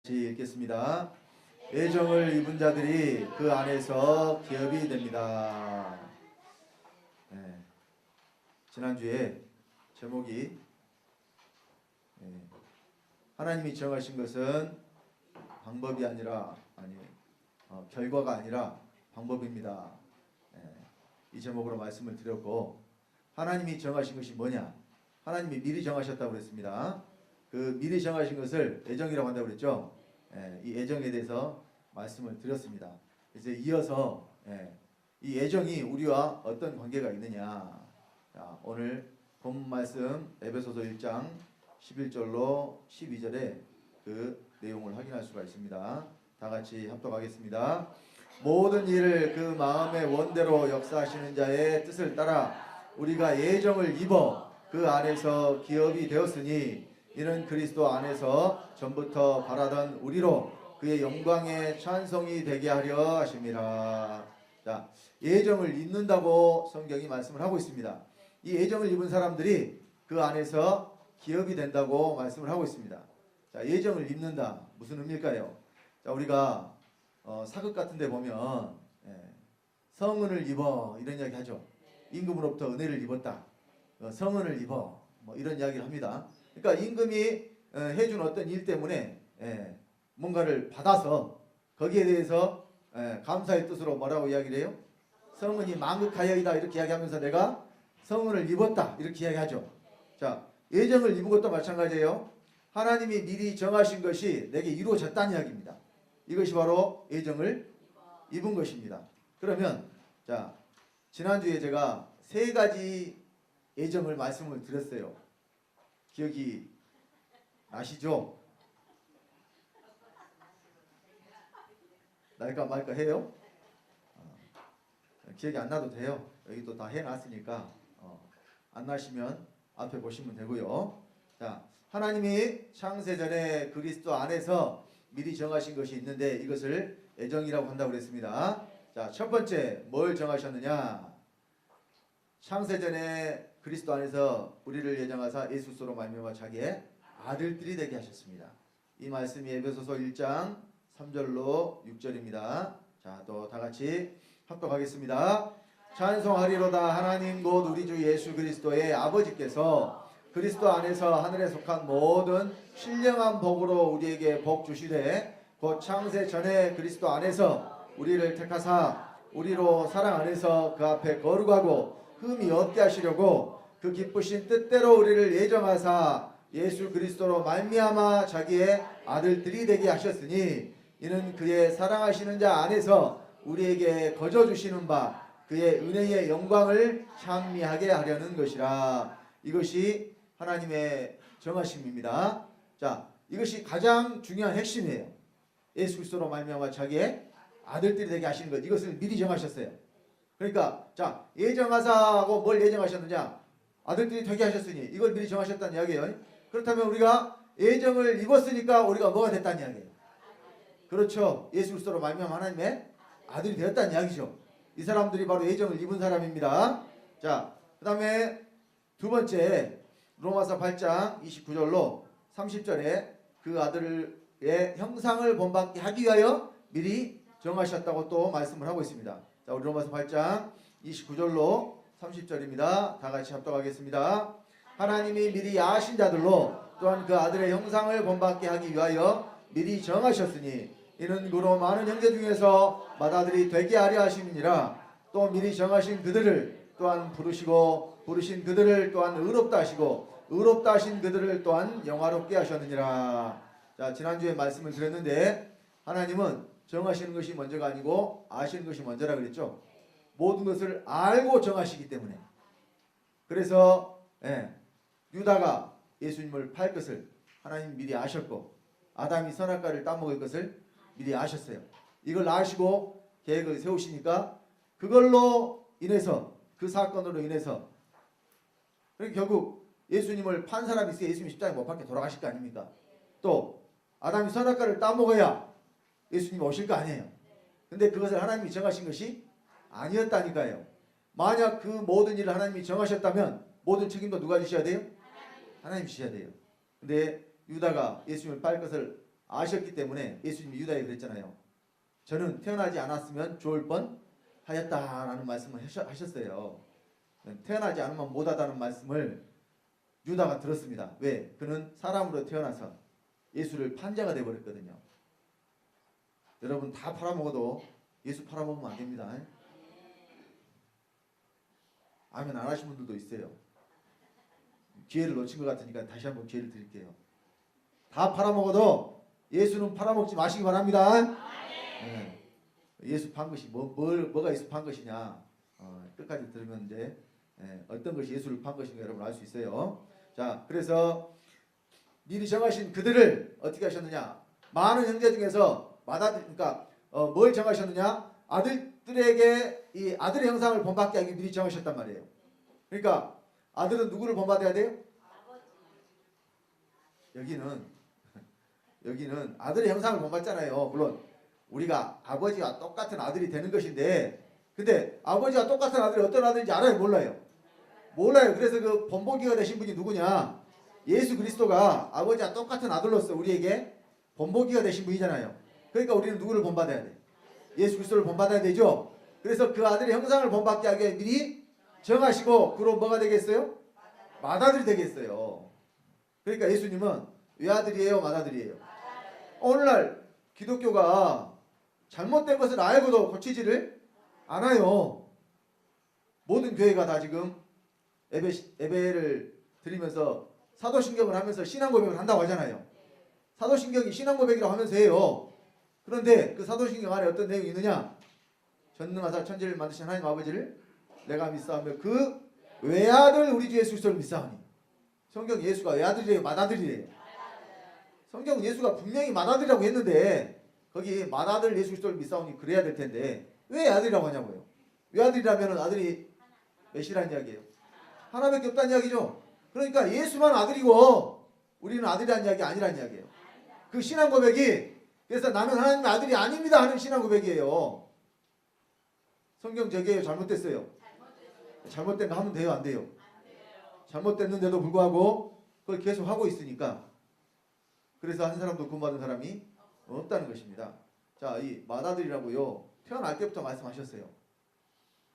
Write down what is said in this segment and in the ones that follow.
읽겠습니다. 애정을 입은 자들이 그 안에서 기업이 됩니다. 네. 지난주에 제목이 하나님이 정하신 것은 방법이 아니라 결과가 아니라 방법입니다. 이 제목으로 말씀을 드렸고, 하나님이 정하신 것이 뭐냐? 하나님이 미리 정하셨다고 그랬습니다. 그 미리 정하신 것을 애정이라고 한다고 그랬죠. 이 애정에 대해서 말씀을 드렸습니다. 이제 이어서 이 애정이 우리와 어떤 관계가 있느냐. 자, 오늘 본 말씀 에베소서 1장 11절로 12절에 그 내용을 확인할 수가 있습니다. 다 같이 합독하겠습니다. 모든 일을 그 마음의 원대로 역사하시는 자의 뜻을 따라 우리가 애정을 입어 그 안에서 기업이 되었으니 이는 그리스도 안에서 전부터 바라던 우리로 그의 영광의 찬송이 되게 하려 하심이라. 자, 애정을 입는다고 성경이 말씀을 하고 있습니다. 이 애정을 입은 사람들이 그 안에서 기업이 된다고 말씀을 하고 있습니다. 자, 애정을 입는다. 무슨 의미일까요? 자, 우리가 사극 같은 데 보면 성은을 입어 이런 이야기 하죠. 임금으로부터 은혜를 입었다. 성은을 입어 뭐 이런 이야기를 합니다. 그러니까 임금이 해준 어떤 일 때문에 뭔가를 받아서 거기에 대해서 감사의 뜻으로 뭐라고 이야기를 해요? 성은이 만극하여이다 이렇게 이야기하면서 내가 성은을 입었다 이렇게 이야기하죠. 자, 애정을 입은 것도 마찬가지예요. 하나님이 미리 정하신 것이 내게 이루어졌다는 이야기입니다. 이것이 바로 애정을 입은 것입니다. 그러면 자, 지난주에 제가 세 가지 애정을 말씀을 드렸어요. 기억이 나시죠? 날까 말까 해요? 기억이 안 나도 돼요. 여기 또 다 해놨으니까 안 나시면 앞에 보시면 되고요. 자, 하나님이 창세전에 그리스도 안에서 미리 정하신 것이 있는데 이것을 애정이라고 한다고 그랬습니다. 자, 첫 번째 뭘 정하셨느냐? 창세전에 그리스도 안에서 우리를 예정하사 예수로 말미암아 자기의 아들들이 되게 하셨습니다. 이 말씀이 에베소서 1장 3절로 6절입니다. 자, 또 다 같이 합독하겠습니다. 찬송하리로다. 하나님 곧 우리 주 예수 그리스도의 아버지께서 그리스도 안에서 하늘에 속한 모든 신령한 복으로 우리에게 복 주시되 곧 창세 전에 그리스도 안에서 우리를 택하사 우리로 사랑 안에서 그 앞에 거룩하고 흠이 없게 하시려고 그 기쁘신 뜻대로 우리를 예정하사 예수 그리스도로 말미암아 자기의 아들들이 되게 하셨으니 이는 그의 사랑하시는 자 안에서 우리에게 거저 주시는 바 그의 은혜의 영광을 찬미하게 하려는 것이라. 이것이 하나님의 정하심입니다. 자, 이것이 가장 중요한 핵심이에요. 예수 그리스도로 말미암아 자기의 아들들이 되게 하시는 것, 이것을 미리 정하셨어요. 그러니까 자, 예정하사하고 뭘 예정하셨느냐? 아들들이 되게 하셨으니 이걸 미리 정하셨다는 이야기예요. 그렇다면 우리가 애정을 입었으니까 우리가 뭐가 됐다는 이야기예요. 그렇죠. 예수 그리스도로 말미암아 하나님의 아들이 되었다는 이야기죠. 이 사람들이 바로 애정을 입은 사람입니다. 자, 그 다음에 두 번째 로마서 8장 29절로 30절에 그 아들의 형상을 본받게 하기 위하여 미리 정하셨다고 또 말씀을 하고 있습니다. 자, 우리 로마서 8장 29절로 30절입니다. 다 같이 합독하겠습니다. 하나님이 미리 아신 자들로 또한 그 아들의 형상을 본받게 하기 위하여 미리 정하셨으니 이는 그로 많은 형제 중에서 맏아들이 되게 하려 하심이니라. 또 미리 정하신 그들을 또한 부르시고 부르신 그들을 또한 의롭다 하시고 의롭다 하신 그들을 또한 영화롭게 하셨느니라. 자, 지난주에 말씀을 드렸는데 하나님은 정하시는 것이 먼저가 아니고 아시는 것이 먼저라 그랬죠. 모든 것을 알고 정하시기 때문에. 그래서 유다가 예수님을 팔 것을 하나님 미리 아셨고 아담이 선악과를 따먹을 것을 미리 아셨어요. 이걸 아시고 계획을 세우시니까 그걸로 인해서 그 사건으로 인해서 결국 예수님을 판 사람이 있어야 예수님 십자가에 못 박혀 돌아가실 거 아닙니까? 또 아담이 선악과를 따먹어야 예수님이 오실 거 아니에요. 근데 그것을 하나님이 정하신 것이 아니었다니까요. 만약 그 모든 일을 하나님이 정하셨다면 모든 책임도 누가 지셔야 돼요? 하나님 지셔야 돼요. 근데 유다가 예수님을 팔 것을 아셨기 때문에 예수님이 유다에 그랬잖아요. 저는 태어나지 않았으면 좋을 뻔 하였다라는 말씀을 하셨어요. 태어나지 않으면 못하다는 말씀을 유다가 들었습니다. 왜? 그는 사람으로 태어나서 예수를 판자가 되어버렸거든요. 여러분 다 팔아먹어도 예수 팔아먹으면 안 됩니다. 아멘 안 하신 분들도 있어요. 기회를 놓친 것 같으니까 다시 한번 기회를 드릴게요. 다 팔아먹어도 예수는 팔아먹지 마시기 바랍니다. 네. 예수 판 것이 뭐가 예수 판 것이냐 끝까지 들으면 이제 어떤 것이 예수를 판 것인가 여러분 알 수 있어요. 자, 그래서 미리 정하신 그들을 어떻게 하셨느냐? 많은 형제 중에서 그러니까 뭘 정하셨느냐? 아들들에게 이 아들의 형상을 본받게 하기 미리 정하셨단 말이에요. 그러니까 아들은 누구를 본받아야 돼요? 여기는 아들의 형상을 본받잖아요. 물론 우리가 아버지와 똑같은 아들이 되는 것인데, 근데 아버지와 똑같은 아들이 어떤 아들인지 알아요? 몰라요? 몰라요. 그래서 그 본보기가 되신 분이 누구냐? 예수 그리스도가 아버지와 똑같은 아들로서 우리에게 본보기가 되신 분이잖아요. 그러니까 우리는 누구를 본받아야 돼? 예수 그리스도를 본받아야 되죠. 그래서 그 아들의 형상을 본받게 하기 위해 미리 정하시고, 그럼 뭐가 되겠어요? 맏아들이 되겠어요. 그러니까 예수님은 외아들이에요, 맏아들이에요? 오늘날 기독교가 잘못된 것을 알고도 고치지를 않아요. 모든 교회가 다 지금 예배를 드리면서 사도신경을 하면서 신앙고백을 한다고 하잖아요. 사도신경이 신앙고백이라고 하면서 해요. 그런데 그 사도신경 안에 어떤 내용이 있느냐? 전능하사 천지를 만드신 하나님 아버지를 내가 믿사오며 그 외아들 우리 주 예수 그리스도를 믿사오니. 성경 예수가 외아들이래요, 맏아들이래요? 성경 예수가 분명히 맏아들이라고 했는데 거기 맏아들 예수 그리스도를 믿사오니 그래야 될 텐데 왜 아들이라고 하냐고요? 외아들이라면 아들이 몇이라는 이야기예요? 하나밖에 없다는 이야기죠. 그러니까 예수만 아들이고 우리는 아들이라는 이야기 아니라는 이야기예요. 그 신앙 고백이 그래서 나는 하나님의 아들이 아닙니다 하는 신앙 고백이에요. 성경 저게 잘못됐어요. 잘못된 거 하면 돼요, 안 돼요? 잘못됐는데도 불구하고 그걸 계속 하고 있으니까 그래서 한 사람도 구원받은 사람이 없다는 것입니다. 자, 이 맏아들이라고요. 태어날 때부터 말씀하셨어요.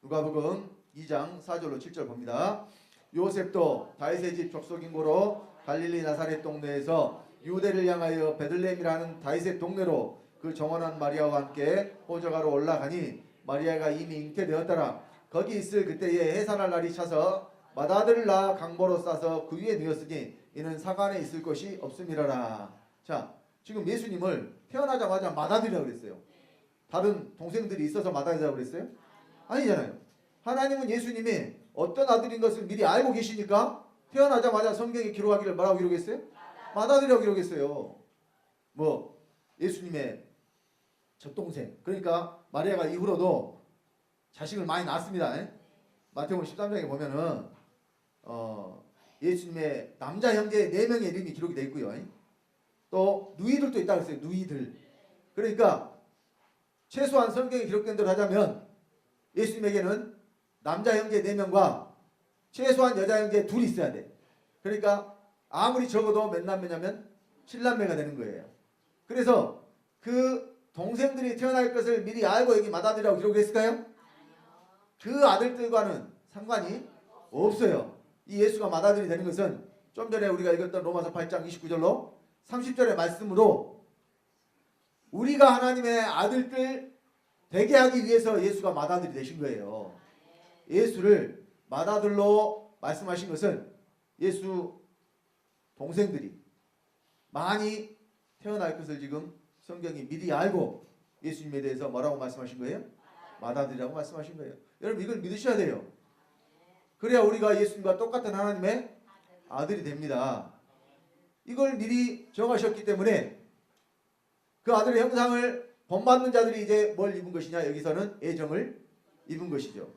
누가복음 2장 4절로 7절 봅니다. 요셉도 다윗의 집 족속인 고로 갈릴리 나사렛 동네에서 유대를 향하여 베들레헴이라는 다윗의 동네로 그 정원한 마리아와 함께 호적하러 올라가니 마리아가 이미 잉태되었더라. 거기 있을 그때에 해산할 날이 차서 맏아들을 낳아 강보로 싸서 그 위에 누웠으니 이는 사관에 있을 것이 없음이라라. 자, 지금 예수님을 태어나자마자 맏아들이라고 그랬어요. 다른 동생들이 있어서 맏아들이라고 그랬어요? 아니잖아요. 하나님은 예수님이 어떤 아들인 것을 미리 알고 계시니까 태어나자마자 성경에 기록하기를 뭐라고 기록했어요? 맏아들이라고 기록했어요. 뭐 예수님의 젖동생, 그러니까 마리아가 이후로도 자식을 많이 낳았습니다. 마태복음 13장에 보면은 예수님의 남자 형제 4명의 이름이 기록이 되어 있고요. 또 누이들도 있다고 했어요. 누이들. 그러니까 최소한 성경에 기록된 대로 하자면 예수님에게는 남자 형제 4명과 최소한 여자 형제 2이 있어야 돼. 그러니까 아무리 적어도 몇 남매냐면 7남매가 되는 거예요. 그래서 그 동생들이 태어날 것을 미리 알고 여기 맏아들이라고 기록했을까요? 그 아들들과는 상관이 없어요. 이 예수가 맏아들이 되는 것은 좀 전에 우리가 읽었던 로마서 8장 29절로 30절의 말씀으로 우리가 하나님의 아들들 되게 하기 위해서 예수가 맏아들이 되신 거예요. 예수를 맏아들로 말씀하신 것은 예수 동생들이 많이 태어날 것을 지금 성경이 미리 알고 예수님에 대해서 뭐라고 말씀하신 거예요? 맏아들이라고 말씀하신 거예요. 여러분 이걸 믿으셔야 돼요. 그래야 우리가 예수님과 똑같은 하나님의 아들이 됩니다. 이걸 미리 정하셨기 때문에 그 아들의 형상을 본받는 자들이 이제 뭘 입은 것이냐? 여기서는 애정을 입은 것이죠.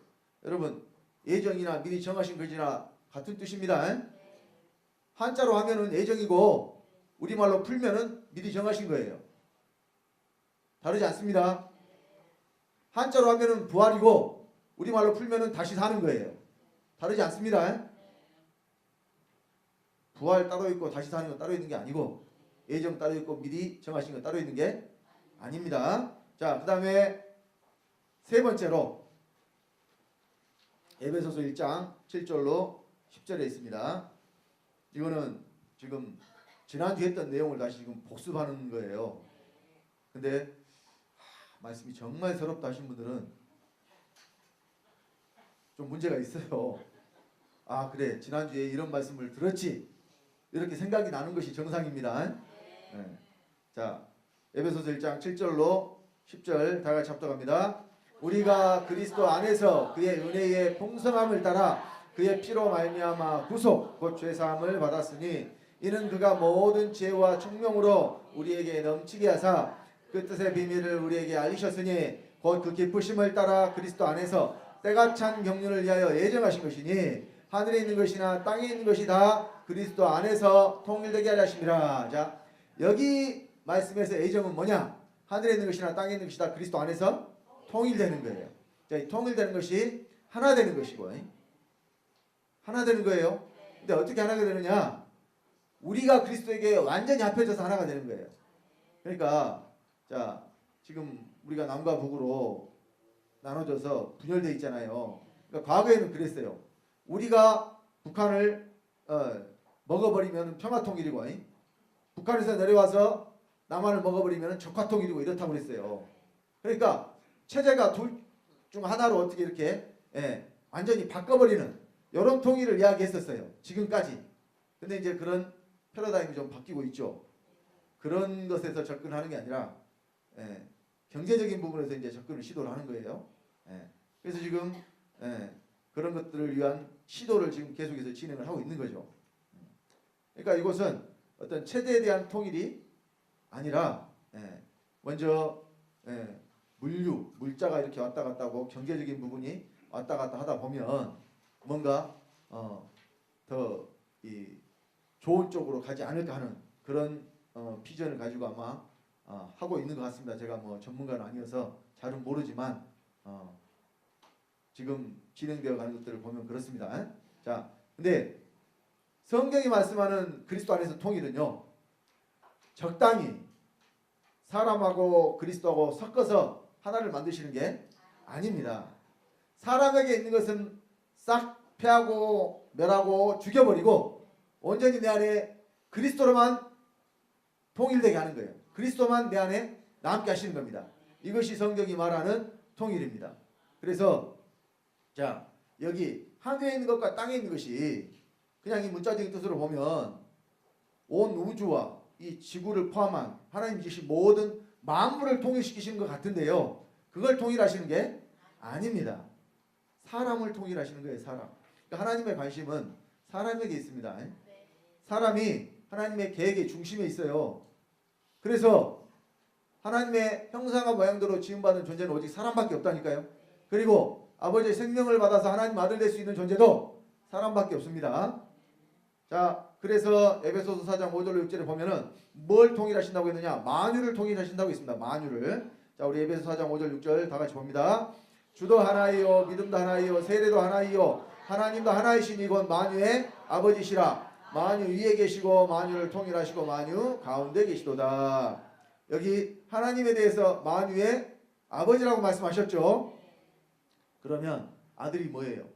여러분 애정이나 미리 정하신 것이나 같은 뜻입니다. 한자로 하면은 애정이고 우리말로 풀면은 미리 정하신 거예요. 다르지 않습니다. 한자로 하면은 부활이고 우리말로 풀면은 다시 사는 거예요. 다르지 않습니다. 부활 따로 있고 다시 사는 건 따로 있는 게 아니고 예정 따로 있고 미리 정하신 거 따로 있는 게 아닙니다. 자, 그 다음에 세 번째로 에베소서 1장 7절로 10절에 있습니다. 이거는 지금 지난주에 했던 내용을 다시 지금 복습하는 거예요. 근데 말씀이 정말 서럽다 하신 분들은 좀 문제가 있어요. 아, 그래, 지난주에 이런 말씀을 들었지, 이렇게 생각이 나는 것이 정상입니다. 네. 자, 에베소서 1장 7절로 10절 다 같이 합독합니다. 우리가 그리스도 안에서 그의 은혜의 풍성함을 따라 그의 피로 말미암아 구속 곧 죄사함을 받았으니 이는 그가 모든 지혜와 총명으로 우리에게 넘치게 하사 그 뜻의 비밀을 우리에게 알리셨으니 곧 그 기쁘심을 따라 그리스도 안에서 때가 찬 경륜을 위하여 예정하신 것이니 하늘에 있는 것이나 땅에 있는 것이 다 그리스도 안에서 통일되게 하려 하심이라. 자, 여기 말씀에서 예정은 뭐냐? 하늘에 있는 것이나 땅에 있는 것이 다 그리스도 안에서 통일되는 거예요. 자, 이 통일되는 것이 하나 되는 것이고, 하나 되는 거예요. 근데 어떻게 하나가 되느냐? 우리가 그리스도에게 완전히 합해져서 하나가 되는 거예요. 그러니까 자, 지금 우리가 남과 북으로 나눠져서 분열되어 있잖아요. 그러니까 과거에는 그랬어요. 우리가 북한을 먹어버리면 평화통일이고, 북한에서 내려와서 남한을 먹어버리면 적화통일이고 이렇다고 그랬어요. 그러니까 체제가 둘 중 하나로 어떻게 이렇게 완전히 바꿔버리는 이런 통일을 이야기했었어요. 지금까지. 근데 이제 그런 패러다임이 좀 바뀌고 있죠. 그런 것에서 접근하는 게 아니라 경제적인 부분에서 이제 접근을 시도를 하는 거예요. 그래서 지금 그런 것들을 위한 시도를 지금 계속해서 진행을 하고 있는 거죠. 그러니까 이것은 어떤 체제에 대한 통일이 아니라 먼저 물자가 이렇게 왔다 갔다 하고 경제적인 부분이 왔다 갔다 하다 보면 뭔가 더 이 좋은 쪽으로 가지 않을까 하는 그런 비전을 가지고 아마 하고 있는 것 같습니다. 제가 뭐 전문가는 아니어서 잘은 모르지만 지금 진행되어 가는 것들을 보면 그렇습니다. 자, 근데 성경이 말씀하는 그리스도 안에서 통일은요, 적당히 사람하고 그리스도하고 섞어서 하나를 만드시는 게 아닙니다. 사람에게 있는 것은 싹 패하고 멸하고 죽여버리고 온전히 내 안에 그리스도로만 통일되게 하는 거예요. 그리스도만 내 안에 남게 하시는 겁니다. 이것이 성경이 말하는 통일입니다. 그래서 자, 여기 하늘에 있는 것과 땅에 있는 것이 그냥 이 문자적인 뜻으로 보면 온 우주와 이 지구를 포함한 하나님 지으신 모든 만물을 통일시키시는 것 같은데요, 그걸 통일하시는 게 아닙니다. 사람을 통일하시는 거예요. 사람. 그러니까 하나님의 관심은 사람에게 있습니다. 사람이 하나님의 계획의 중심에 있어요. 그래서 하나님의 형상과 모양대로 지음받은 존재는 오직 사람밖에 없다니까요. 그리고 아버지의 생명을 받아서 하나님 아들 될 수 있는 존재도 사람밖에 없습니다. 자, 그래서 에베소서 4장 5절로 6절에 보면은 뭘 통일하신다고 했느냐? 만유를 통일하신다고 했습니다. 만유를. 자, 우리 에베소 4장 5절 6절 다 같이 봅니다. 주도 하나이요 믿음도 하나이요 세례도 하나이요 하나님도 하나이시니 곧 만유의 아버지시라. 만유 위에 계시고 만유를 통일하시고 만유 가운데 계시도다. 여기 하나님에 대해서 만유의 아버지라고 말씀하셨죠. 그러면 아들이 뭐예요?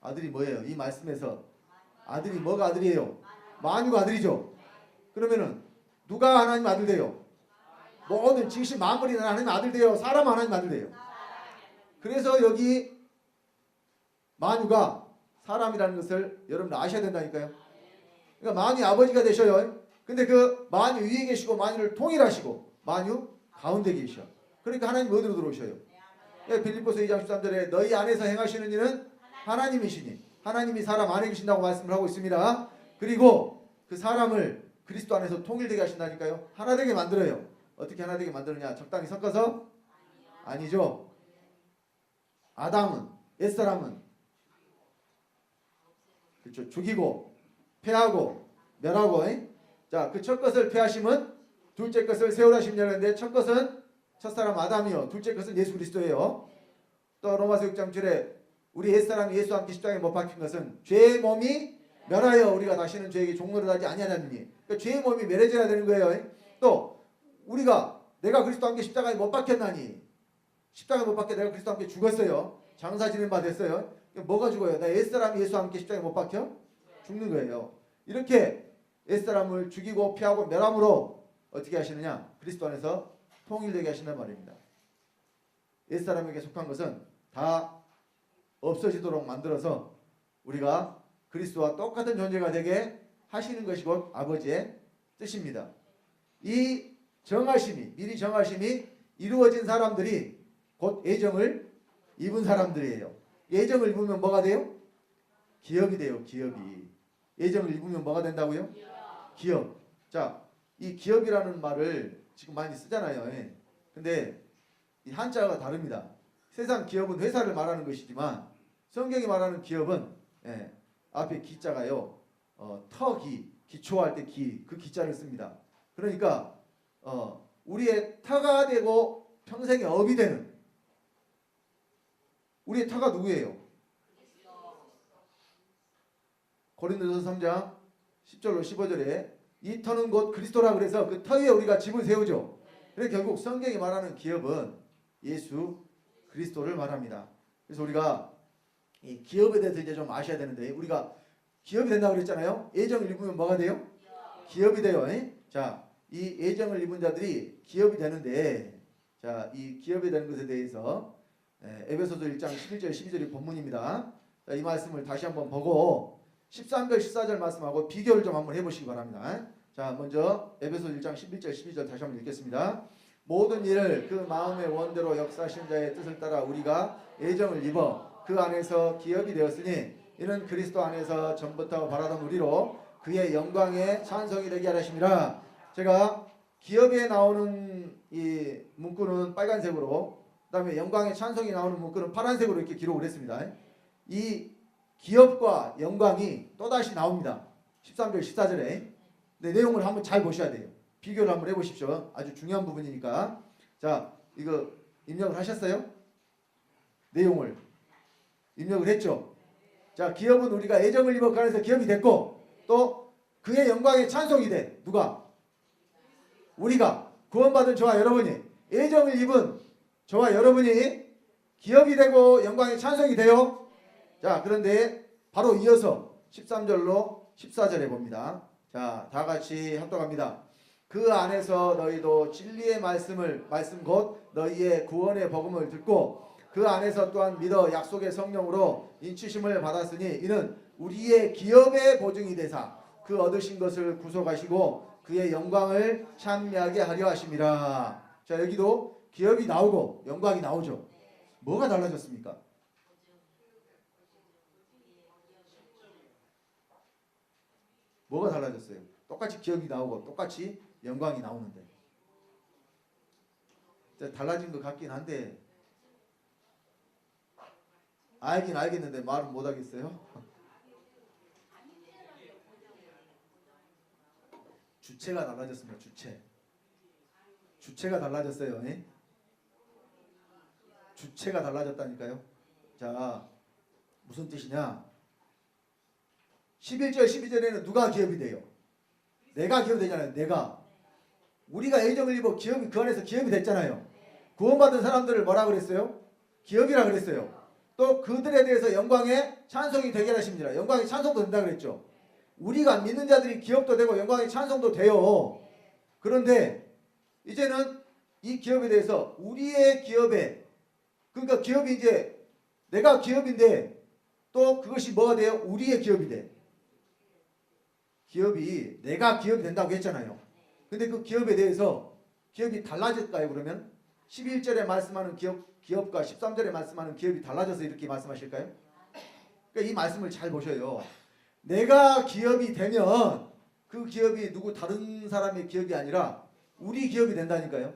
아들이 뭐예요? 이 말씀에서 아들이 뭐가 아들이에요? 만유가 아들이죠. 그러면은 누가 하나님 아들 돼요? 모든 지으신 만물이 하나님 아들 돼요? 사람 하나님 아들 돼요? 그래서 여기 만유가 사람이라는 것을 여러분 아셔야 된다니까요. 그러니까 만유 아버지가 되셔요. 근데 그 만유 위에 계시고 만유를 통일하시고 만유 가운데 계셔. 그러니까 하나님 어디로 들어오셔요? 빌립보서 2장 13절에 너희 안에서 행하시는 일은 하나님이시니 하나님이 사람 안에 계신다고 말씀을 하고 있습니다. 그리고 그 사람을 그리스도 안에서 통일되게 하신다니까요. 하나 되게 만들어요. 어떻게 하나 되게 만드느냐? 적당히 섞어서? 아니죠. 아담은, 옛사람은 그렇죠. 죽이고 패하고 멸하고. 자, 그 첫 것을 패하심은 둘째 것을 세우라 하심이라는데 첫 것은 첫사람 아담이요, 둘째 것은 예수 그리스도예요. 또 로마서 6장 7에 우리 옛사람이 예수와 함께 십자가에 못 박힌 것은 죄의 몸이 멸하여 우리가 다시는 죄에게 종노릇 하지 아니하나니. 그러니까 죄의 몸이 멸해져야 되는 거예요. 또 우리가 내가 그리스도와 함께 십자가에 못 박혔나니, 십자가에 못 박혀 내가 그리스도와 함께 죽었어요. 장사 지낸 바 됐어요. 뭐가 죽어요? 나 옛사람이 예수와 함께 십자가에 못 박혀? 죽는 거예요. 이렇게 옛사람을 죽이고 피하고 멸함으로 어떻게 하시느냐? 그리스도 안에서 통일되게 하신단 말입니다. 옛사람에게 속한 것은 다 없어지도록 만들어서 우리가 그리스도와 똑같은 존재가 되게 하시는 것이 곧 아버지의 뜻입니다. 이 정하심이, 미리 정하심이 이루어진 사람들이 곧 예정을 입은 사람들이에요. 예정을 입으면 뭐가 돼요? 기업이 돼요. 기업이. 예정을 입으면 뭐가 된다고요? 기업. 자, 이 기업이라는 말을 지금 많이 쓰잖아요. 근데 이 한자가 다릅니다. 세상 기업은 회사를 말하는 것이지만 성경이 말하는 기업은 앞에 기자가요. 터기, 기초할 때 기, 그 기자를 씁니다. 그러니까 우리의 터가 되고 평생의 업이 되는, 우리의 터가 누구예요? 고린도서 3장 10절로 15절에 이 터는 곧 그리스도라 그래서 그 터 위에 우리가 집을 세우죠. 그래서 결국 성경이 말하는 기업은 예수 그리스도를 말합니다. 그래서 우리가 이 기업에 대해서 이제 좀 아셔야 되는데, 우리가 기업이 된다고 그랬잖아요. 예정을 입으면 뭐가 돼요? 기업이 돼요. 자, 이 예정을 입은 자들이 기업이 되는데, 자, 이 기업이 되는 것에 대해서 에베소서 1장 11절 12절이 본문입니다. 자, 이 말씀을 다시 한번 보고 13절 14절 말씀하고 비교를 좀 한번 해보시기 바랍니다. 자, 먼저 에베소서 1장 11절 12절 다시 한번 읽겠습니다. 모든 일을 그 마음의 원대로 역사하신 자의 뜻을 따라 우리가 예정을 입어 그 안에서 기업이 되었으니 이는 그리스도 안에서 전부터 바라던 우리로 그의 영광에 찬송이 되게 하심이라. 제가 기업에 나오는 이 문구는 빨간색으로, 그 다음에 영광의 찬송이 나오는 문구는 파란색으로 이렇게 기록을 했습니다. 이 기업과 영광이 또다시 나옵니다. 13절 14절에. 네, 내용을 한번 잘 보셔야 돼요. 비교를 한번 해보십시오. 아주 중요한 부분이니까. 자, 이거 입력을 하셨어요? 내용을 입력을 했죠. 자, 기업은 우리가 예정을 입어 그 안에서 기업이 됐고, 또 그의 영광에 찬송이 돼. 누가? 우리가 구원받은 저와 여러분이, 예정을 입은 저와 여러분이 기업이 되고 영광에 찬송이 돼요. 자, 그런데 바로 이어서 13절로 14절에 봅니다. 자, 다 같이 합독합니다. 그 안에서 너희도 진리의 말씀 곧 너희의 구원의 복음을 듣고 그 안에서 또한 믿어 약속의 성령으로 인치심을 받았으니 이는 우리의 기업의 보증이 되사 그 얻으신 것을 구속하시고 그의 영광을 찬미하게 하려 하심이라. 자, 여기도 기업이 나오고 영광이 나오죠. 뭐가 달라졌습니까? 뭐가 달라졌어요? 똑같이 기업이 나오고 똑같이 영광이 나오는데 달라진 것 같긴 한데, 알긴 알겠는데 말은 못하겠어요? 주체가 달라졌습니다. 주체가 달라졌어요. 주체가 달라졌다니까요. 자, 무슨 뜻이냐? 11절 12절에는 누가 기업이 돼요? 내가 기업이 되잖아요. 내가. 우리가 예정을 입어 기업이 그 안에서 기업이 됐잖아요. 구원받은 사람들을 뭐라 그랬어요? 기업이라 그랬어요. 또 그들에 대해서 영광의 찬송이 되게 하십니다. 영광의 찬송도 된다 그랬죠. 우리가 믿는 자들이 기업도 되고 영광의 찬송도 돼요. 그런데 이제는 이 기업에 대해서 우리의 기업에, 그러니까 기업이 이제 내가 기업인데 또 그것이 뭐가 돼요? 우리의 기업이 돼. 기업이 내가 기업이 된다고 했잖아요. 근데 그 기업에 대해서 기업이 달라질까요? 그러면 11절에 말씀하는 기업과 13절에 말씀하는 기업이 달라져서 이렇게 말씀하실까요? 그러니까 이 말씀을 잘 보셔요. 내가 기업이 되면 그 기업이 누구 다른 사람의 기업이 아니라 우리 기업이 된다니까요.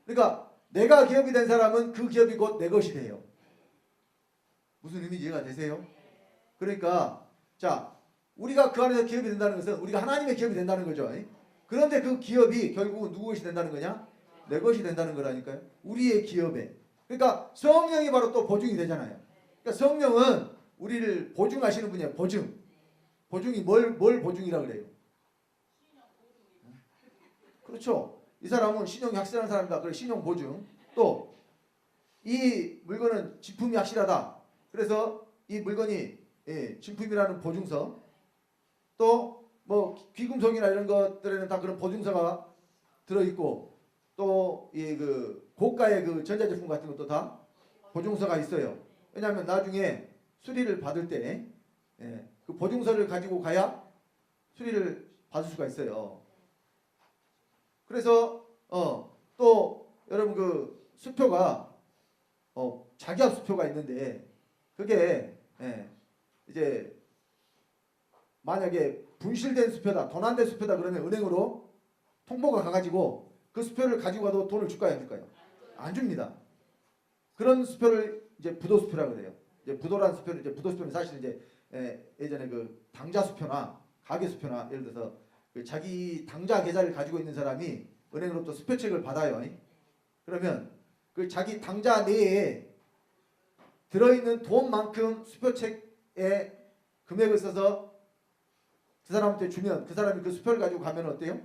그러니까 내가 기업이 된 사람은 그 기업이 곧 내 것이 돼요. 무슨 의미인지 이해가 되세요? 그러니까 자, 우리가 그 안에서 기업이 된다는 것은 우리가 하나님의 기업이 된다는 거죠. 그런데 그 기업이 결국은 누구 것이 된다는 거냐? 내 것이 된다는 거라니까요. 우리의 기업에. 그러니까 성령이 바로 또 보증이 되잖아요. 그러니까 성령은 우리를 보증하시는 분이에요. 보증. 보증이 뭘 보증이라 그래요? 그렇죠. 이 사람은 신용이 확실한 사람이다. 그래 신용 보증. 또 이 물건은 진품이 확실하다. 그래서 이 물건이 진품이라는 보증서. 또 뭐 귀금속이나 이런 것들에는 다 그런 보증서가 들어있고 또 이 그 고가의 그 전자제품 같은 것도 다 보증서가 있어요. 왜냐하면 나중에 수리를 받을 때 그 보증서를 가지고 가야 수리를 받을 수가 있어요. 그래서 또 여러분 그 수표가 자기압 수표가 있는데 그게 이제 만약에 분실된 수표다, 도난된 수표다 그러면 은행으로 통보가 가가지고 그 수표를 가지고 가도 돈을 줄까요, 안 줄까요? 안 줍니다. 그런 수표를 이제 부도수표라고 그래요. 이제 부도란 수표는 이제 부도수표는 사실 이제 예전에 그 당좌 수표나 가계 수표나 예를 들어서 그 자기 당좌 계좌를 가지고 있는 사람이 은행으로부터 수표책을 받아요. 그러면 그 자기 당좌 내에 들어있는 돈만큼 수표책에 금액을 써서 그 사람한테 주면 그 사람이 그 수표를 가지고 가면 어때요?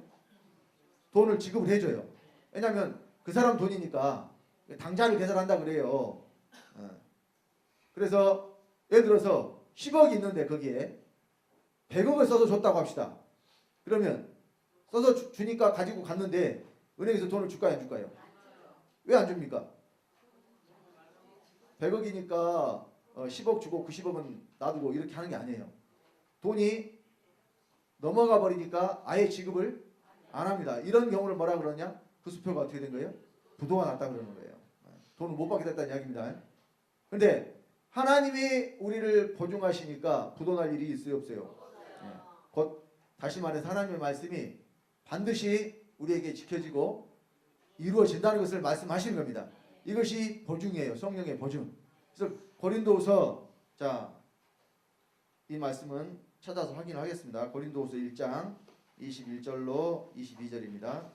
돈을 지급을 해줘요. 왜냐하면 그 사람 돈이니까 당좌를 계산한다 그래요. 그래서 예를 들어서 10억이 있는데 거기에 100억을 써서 줬다고 합시다. 그러면 써서 주니까 가지고 갔는데 은행에서 돈을 줄까요, 안 줄까요? 왜 안 줍니까? 100억이니까 10억 주고 90억은 놔두고 이렇게 하는 게 아니에요. 돈이 넘어가 버리니까 아예 지급을 안 합니다. 이런 경우를 뭐라 그러냐? 그 수표가 어떻게 된 거예요? 부도가 났다 그러는 거예요. 돈을 못 받게 됐다는 이야기입니다. 그런데 하나님이 우리를 보증하시니까 부도날 일이 있어요, 없어요? 곧 다시 말해서 하나님의 말씀이 반드시 우리에게 지켜지고 이루어진다는 것을 말씀하시는 겁니다. 이것이 보증이에요. 성령의 보증. 그래서 고린도후서 이 말씀은 찾아서 확인하겠습니다. 고린도후서 1장 21절로 22절입니다.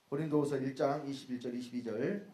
고린도후서 1장 21절 22절.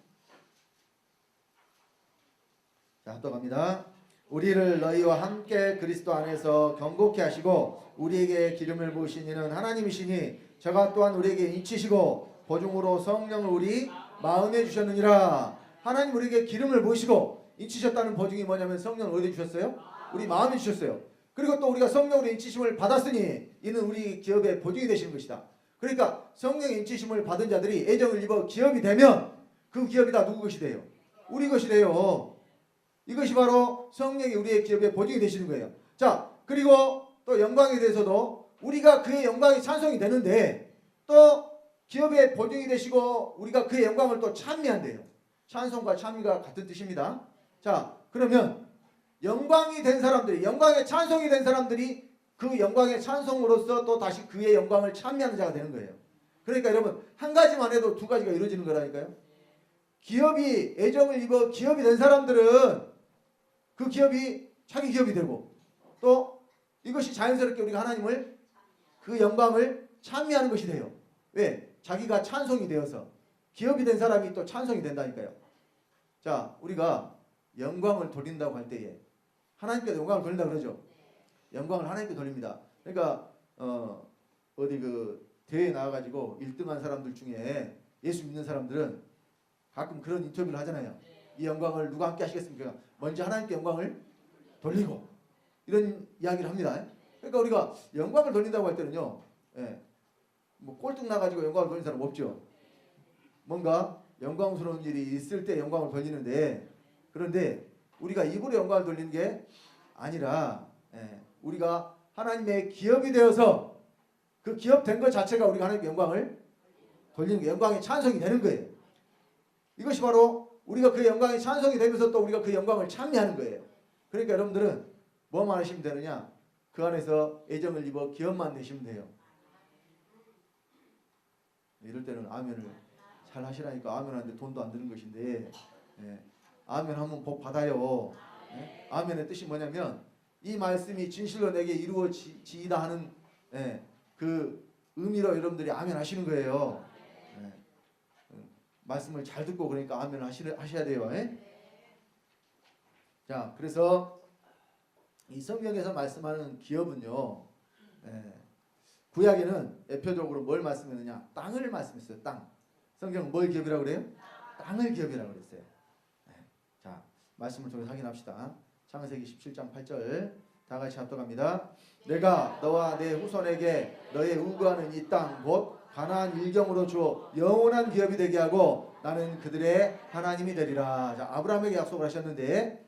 자, 또 갑니다. 우리를 너희와 함께 그리스도 안에서 경고케 하시고 우리에게 기름을 부으신 이는 하나님이시니 저가 또한 우리에게 인치시고 보증으로 성령을 우리 마음에 주셨느니라. 하나님 우리에게 기름을 부으시고 인치셨다는 보증이 뭐냐면 성령을 어디 주셨어요? 우리 마음에 주셨어요. 그리고 또 우리가 성령으로 인치심을 받았으니 이는 우리 기업의 보증이 되시는 것이다. 그러니까 성령의 인치심을 받은 자들이 애정을 입어 기업이 되면 그 기업이 다 누구 것이 돼요? 우리 것이 돼요. 이것이 바로 성령이 우리의 기업의 보증이 되시는 거예요. 자, 그리고 또 영광에 대해서도 우리가 그의 영광이 찬송이 되는데 또 기업의 보증이 되시고 우리가 그의 영광을 또 찬미한대요. 찬송과 찬미가 같은 뜻입니다. 자, 그러면 영광이 된 사람들이, 영광의 찬송이 된 사람들이 그 영광의 찬송으로서 또 다시 그의 영광을 찬미하는 자가 되는 거예요. 그러니까 여러분 한 가지만 해도 두 가지가 이루어지는 거라니까요. 기업이 애정을 입어 기업이 된 사람들은 그 기업이 자기 기업이 되고 또 이것이 자연스럽게 우리가 하나님을 그 영광을 찬미하는 것이 돼요. 왜? 자기가 찬송이 되어서 기업이 된 사람이 또 찬송이 된다니까요. 자, 우리가 영광을 돌린다고 할 때에 하나님께 영광을 돌린다 그러죠. 영광을 하나님께 돌립니다. 그러니까 어디 그 대회에 나와가지고 1등한 사람들 중에 예수 믿는 사람들은 가끔 그런 인터뷰를 하잖아요. 이 영광을 누가 함께 하시겠습니까? 먼저 하나님께 영광을 돌리고 이런 이야기를 합니다. 그러니까 우리가 영광을 돌린다고 할 때는요, 뭐 꼴등 나가지고 영광을 돌리는 사람 없죠. 뭔가 영광스러운 일이 있을 때 영광을 돌리는데, 그런데 우리가 입으로 영광을 돌리는 게 아니라 우리가 하나님의 기업이 되어서 그 기업 된 것 자체가 우리가 하나님께 영광을 돌리는 게 영광의 찬송이 되는 거예요. 이것이 바로 우리가 그 영광이 찬송이 되면서 또 우리가 그 영광을 찬미하는 거예요. 그러니까 여러분들은 뭐만 하시면 되느냐? 그 안에서 애정을 입어 기업만 내시면 돼요. 이럴 때는 아멘을 잘 하시라니까 아멘 하는데 돈도 안 드는 것인데 아멘 하면 복 받아요. 아멘의 뜻이 뭐냐면 이 말씀이 진실로 내게 이루어지이다 하는 그 의미로 여러분들이 아멘 하시는 거예요. 말씀을 잘 듣고 그러니까 아멘 하셔야 돼요. 예? 자, 그래서 이 성경에서 말씀하는 기업은요, 예, 구약에는 대표적으로 뭘 말씀했느냐? 땅을 말씀했어요. 땅. 성경은 뭘 기업이라고 그래요? 땅을 기업이라고 그랬어요. 예, 자, 말씀을 통해서 확인합시다. 창세기 17장 8절 다 같이 합독합니다. 내가 너와 내 후손에게 너의 우거하는 이 땅 곧 가나안 일경으로 주어 영원한 기업이 되게 하고 나는 그들의 하나님이 되리라. 자, 아브라함에게 약속을 하셨는데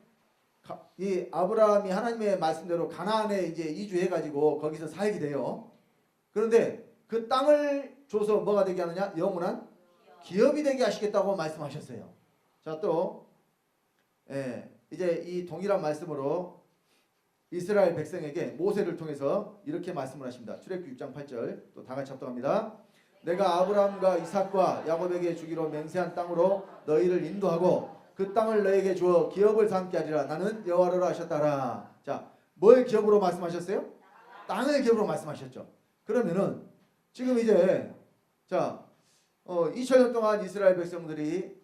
이 아브라함이 하나님의 말씀대로 가나안에 이제 이주해 가지고 거기서 살게 돼요. 그런데 그 땅을 줘서 뭐가 되게 하느냐? 영원한 기업이 되게 하시겠다고 말씀하셨어요. 자, 또 이제 이 동일한 말씀으로 이스라엘 백성에게 모세를 통해서 이렇게 말씀을 하십니다. 출애굽기 6장 8절 또 다 같이 합독합니다. 내가 아브라함과 이삭과 야곱에게 주기로 맹세한 땅으로 너희를 인도하고 그 땅을 너에게 주어 기업을 삼게 하리라. 나는 여호와라 하셨다라. 자, 뭘 기업으로 말씀하셨어요? 땅을 기업으로 말씀하셨죠. 그러면은 지금 이제 자 2000년 동안 이스라엘 백성들이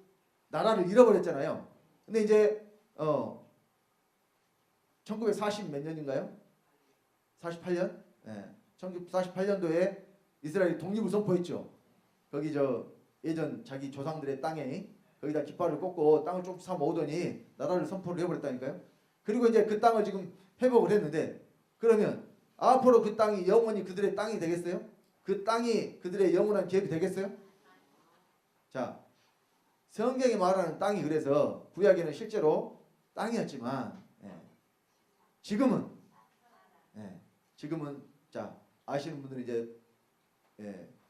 나라를 잃어버렸잖아요. 근데 이제 1940 몇 년인가요? 48년? 네. 1948년도에 이스라엘이 독립을 선포했죠. 거기 예전 자기 조상들의 땅에 거기다 깃발을 꽂고 땅을 좀 사 모으더니 나라를 선포를 해버렸다니까요. 그리고 이제 그 땅을 지금 회복을 했는데 그러면 앞으로 그 땅이 영원히 그들의 땅이 되겠어요? 그 땅이 그들의 영원한 기업이 되겠어요? 자, 성경이 말하는 땅이 그래서 구약에는 실제로 땅이었지만 지금은 자 아시는 분들은 이제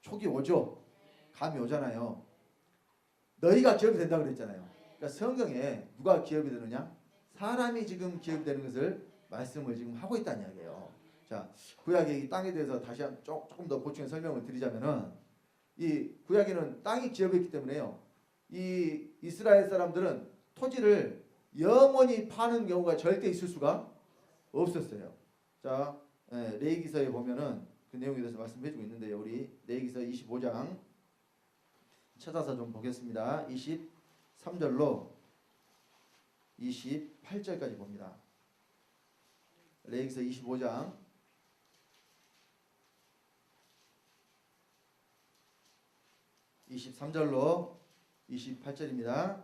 촉이 오죠. 감이 오잖아요. 너희가 기업이 된다고 그랬잖아요. 그러니까 성경에 누가 기업이 되느냐? 사람이 지금 기업이 되는 것을 말씀을 지금 하고 있다는 이야기예요. 자, 구약의 이 땅에 대해서 다시 조금 더 보충해 설명을 드리자면은 이 구약에는 땅이 기업이었기 때문에요. 이 이스라엘 사람들은 토지를 영원히 파는 경우가 절대 있을 수가 없었어요. 자, 레위기서에 보면은 그 내용에 대해서 말씀해주고 있는데요. 우리 레위기서 25장 찾아서 좀 보겠습니다. 23절로 28절까지 봅니다. 레위기서 25장 23절로 28절입니다.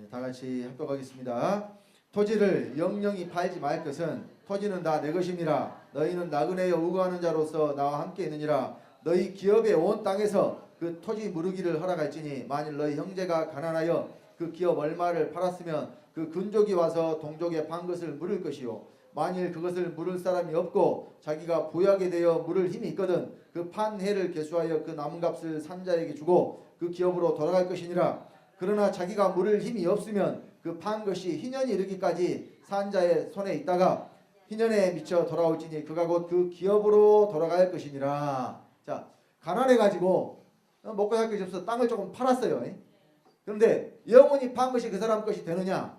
다 같이 합독하겠습니다. 토지를 영영히 팔지 말 것은 토지는 다 내 것임이라. 너희는 나그네여 우거하는 자로서 나와 함께 있느니라. 너희 기업의 온 땅에서 그 토지 무르기를 허락할지니 만일 너희 형제가 가난하여 그 기업 얼마를 팔았으면 그 근족이 와서 동족의 판 것을 물을 것이요 만일 그것을 물을 사람이 없고 자기가 부유하게 되어 물을 힘이 있거든 그 판 해를 계수하여 그 남은 값을 산자에게 주고 그 기업으로 돌아갈 것이니라. 그러나 자기가 물을 힘이 없으면 그 판 것이 희년이 이르기까지 산자의 손에 있다가 희년에 미쳐 돌아올지니 그가 곧 그 기업으로 돌아갈 것이니라. 자, 가난해 가지고 먹고 살 것이 없어서 땅을 조금 팔았어요. 그런데 영원히 판 것이 그 사람 것이 되느냐?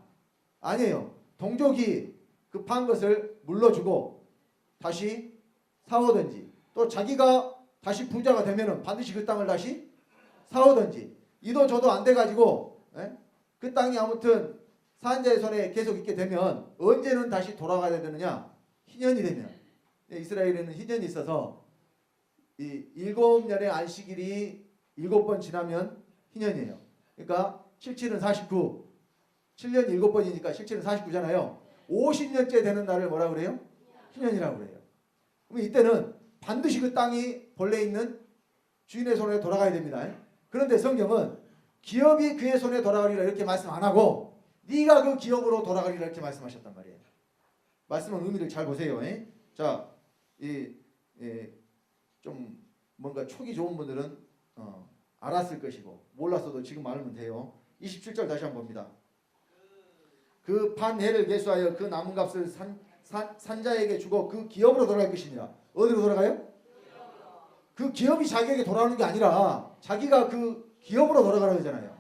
아니에요. 동족이 그 판 것을 물러주고 다시 사오든지 또 자기가 다시 부자가 되면은 반드시 그 땅을 다시 사오든지 이도 저도 안 돼가지고 그 땅이 아무튼 산자의 손에 계속 있게 되면 언제는 다시 돌아가야 되느냐? 희년이 되면. 이스라엘에는 희년이 있어서 이 7년의 안식일이 7번 지나면 희년이에요. 그러니까 77은 49, 7년이 7번이니까 77은 49잖아요. 50년째 되는 날을 뭐라 그래요? 희년이라고 그래요. 그럼 이때는 반드시 그 땅이 본래 있는 주인의 손에 돌아가야 됩니다. 그런데 성경은 기업이 그의 손에 돌아가리라 이렇게 말씀 안 하고 네가 그 기업으로 돌아가리라 이렇게 말씀하셨단 말이에요. 말씀은 의미를 잘 보세요. 자, 좀 뭔가 촉이 좋은 분들은 알았을 것이고 몰랐어도 지금 알면 돼요. 27절 다시 한번 봅니다. 그 판 해를 계수하여 그 남은 값을 산자에게 주고 그 기업으로 돌아갈 것이니라. 어디로 돌아가요? 그 기업이 자기에게 돌아오는 게 아니라 자기가 그 기업으로 돌아가라고 하잖아요.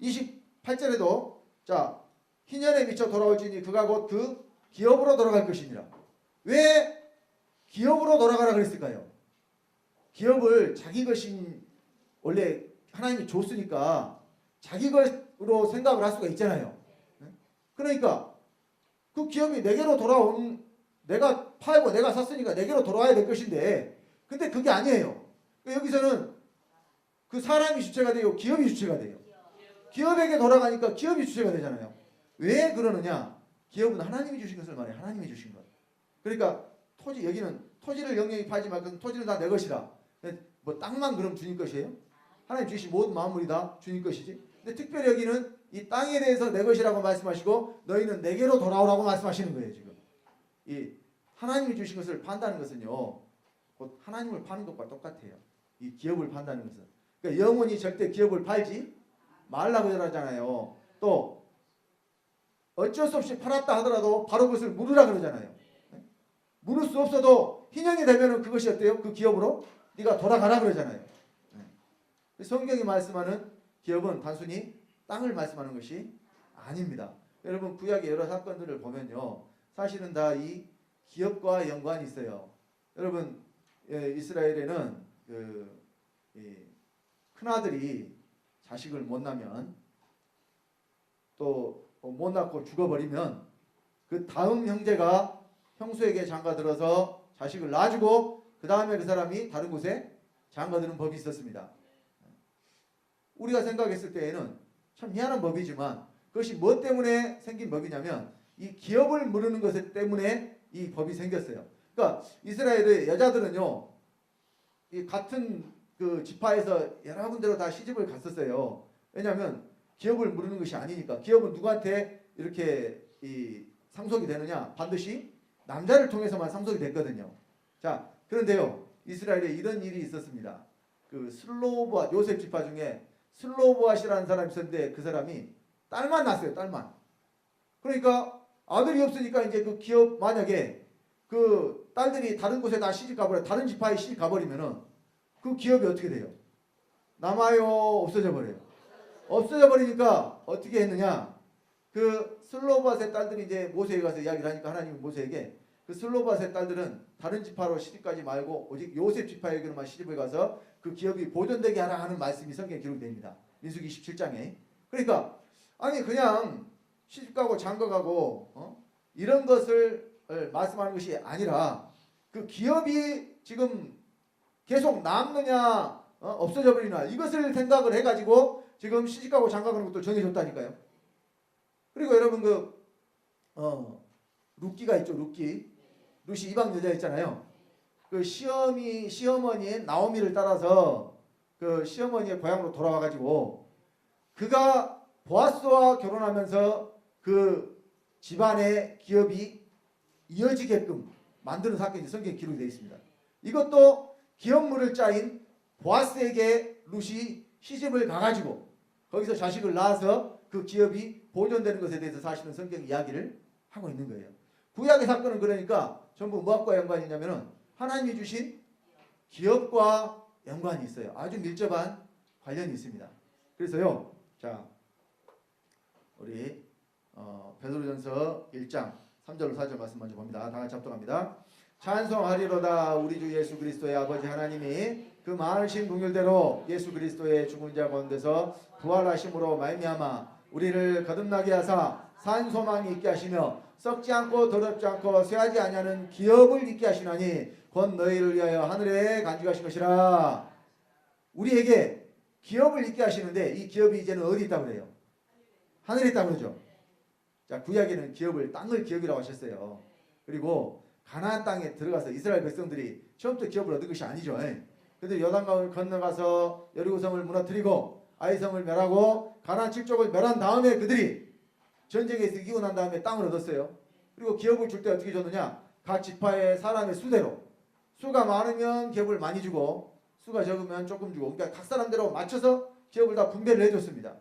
28절에도 자 희년에 미쳐 돌아올지니 그가 곧 그 기업으로 돌아갈 것이니라. 왜 기업으로 돌아가라 그랬을까요? 기업을 자기 것인 원래 하나님이 줬으니까 자기 것으로 생각을 할 수가 있잖아요. 그러니까 그 기업이 내게로 돌아온, 내가 팔고 내가 샀으니까 내게로 돌아와야 될 것인데, 근데 그게 아니에요. 여기서는 그 사람이 주체가 되고 기업이 주체가 돼요. 기업에게 돌아가니까 기업이 주체가 되잖아요. 왜 그러느냐? 기업은 하나님이 주신 것을 말해. 하나님이 주신 것. 그러니까 토지, 여기는 토지를 영영히 팔지 말고 토지는 다 내 것이다. 뭐 땅만 그럼 주님 것이에요? 하나님 주신 모든 만물이 다 주님 것이지. 근데 특별히 여기는 이 땅에 대해서 내 것이라고 말씀하시고 너희는 내게로 돌아오라고 말씀하시는 거예요. 지금 이 하나님이 주신 것을 판다는 것은요, 곧 하나님을 파는 것과 똑같아요. 이 기업을 판다는 것은. 그러니까 영원히 절대 기업을 팔지 말라고 그러잖아요. 또 어쩔 수 없이 팔았다 하더라도 바로 그것을 물으라 그러잖아요. 물을 수 없어도 희년이 되면은 그것이 어때요? 그 기업으로 네가 돌아가라 그러잖아요. 성경이 말씀하는 기업은 단순히 땅을 말씀하는 것이 아닙니다. 여러분 구약의 여러 사건들을 보면요, 사실은 다 이 기업과 연관이 있어요. 여러분 이스라엘에는 큰아들이 자식을 못 낳으면, 또 못 낳고 죽어버리면 그 다음 형제가 형수에게 장가들어서 자식을 낳아주고 그 다음에 그 사람이 다른 곳에 장가드는 법이 있었습니다. 우리가 생각했을 때에는 참 희한한 법이지만 그것이 뭐 때문에 생긴 법이냐면 이 기업을 물으는 것 때문에 이 법이 생겼어요. 그러니까 이스라엘의 여자들은요, 이 같은 그 지파에서 여러 군데로 다 시집을 갔었어요. 왜냐하면 기업을 물으는 것이 아니니까. 기업은 누구한테 이렇게 이 상속이 되느냐? 반드시 남자를 통해서만 상속이 됐거든요. 자, 그런데요, 이스라엘에 이런 일이 있었습니다. 그 슬로보앗, 요셉 지파 중에 슬로보앗이라는 사람이 있었는데 그 사람이 딸만 낳았어요. 딸만. 그러니까 아들이 없으니까 이제 그 기업, 만약에 그 딸들이 다른 곳에 다 시집 가버려, 다른 지파에 시집 가버리면은 그 기업이 어떻게 돼요? 남아요? 없어져 버려요? 없어져 버리니까 어떻게 했느냐? 그 슬로바스의 딸들이 이제 모세에 가서 이야기를 하니까 하나님이 모세에게 그 슬로바스의 딸들은 다른 지파로 시집가지 말고 오직 요셉 지파에게만 시집을 가서 그 기업이 보존되게 하라 하는 말씀이 성경에 기록됩니다. 민수기 27장에. 그러니까 아니 그냥 시집가고 장가가고 이런 것을 말씀하는 것이 아니라 그 기업이 지금 계속 남느냐 없어져 버리나, 이것을 생각을 해가지고 지금 시집가고 장가가는 것도 정해줬다니까요. 그리고 여러분 룻기가 있죠. 룻기. 룻이 이방 여자 있잖아요. 그 시어머니의 나오미를 따라서 그 시어머니의 고향으로 돌아와가지고 그가 보아스와 결혼하면서 그 집안의 기업이 이어지게끔 만드는 사건이 성경에 기록이 되어 있습니다. 이것도 기업물을 짜인 보아스에게 룻이 시집을 가가지고 거기서 자식을 낳아서 그 기업이 보존되는 것에 대해서 사실은 성경 이야기를 하고 있는 거예요. 구약의 사건은 그러니까 전부 무엇과 연관이 있냐면은 하나님이 주신 기업과 연관이 있어요. 아주 밀접한 관련이 있습니다. 그래서요, 자 우리 베드로전서 1장 3절 4절 말씀 먼저 봅니다. 다 같이 합독합니다. 찬송하리로다. 우리 주 예수 그리스도의 아버지 하나님이 그 많으신 긍휼대로 예수 그리스도의 죽은 자 가운데서 부활하심으로 말미암아 우리를 거듭나게 하사 산 소망이 있게 하시며 썩지 않고 더럽지 않고 쇠하지 아니하는 기업을 있게 하시나니 곧 너희를 위하여 하늘에 간직하신 것이라. 우리에게 기업을 있게 하시는데 이 기업이 이제는 어디 있다고 그래요? 하늘에 있다고 그러죠. 자, 구약에는 기업을, 땅을 기업이라고 하셨어요. 그리고 가나안 땅에 들어가서 이스라엘 백성들이 처음부터 기업을 얻은 것이 아니죠. 그런데 요단강을 건너가서 여리고성을 무너뜨리고 아이성을 멸하고 가나안 7족을 멸한 다음에 그들이 전쟁에서 이기고 난 다음에 땅을 얻었어요. 그리고 기업을 줄 때 어떻게 줬느냐? 각 지파의 사람의 수대로. 수가 많으면 기업을 많이 주고 수가 적으면 조금 주고, 그러니까 각 사람대로 맞춰서 기업을 다 분배를 해줬습니다.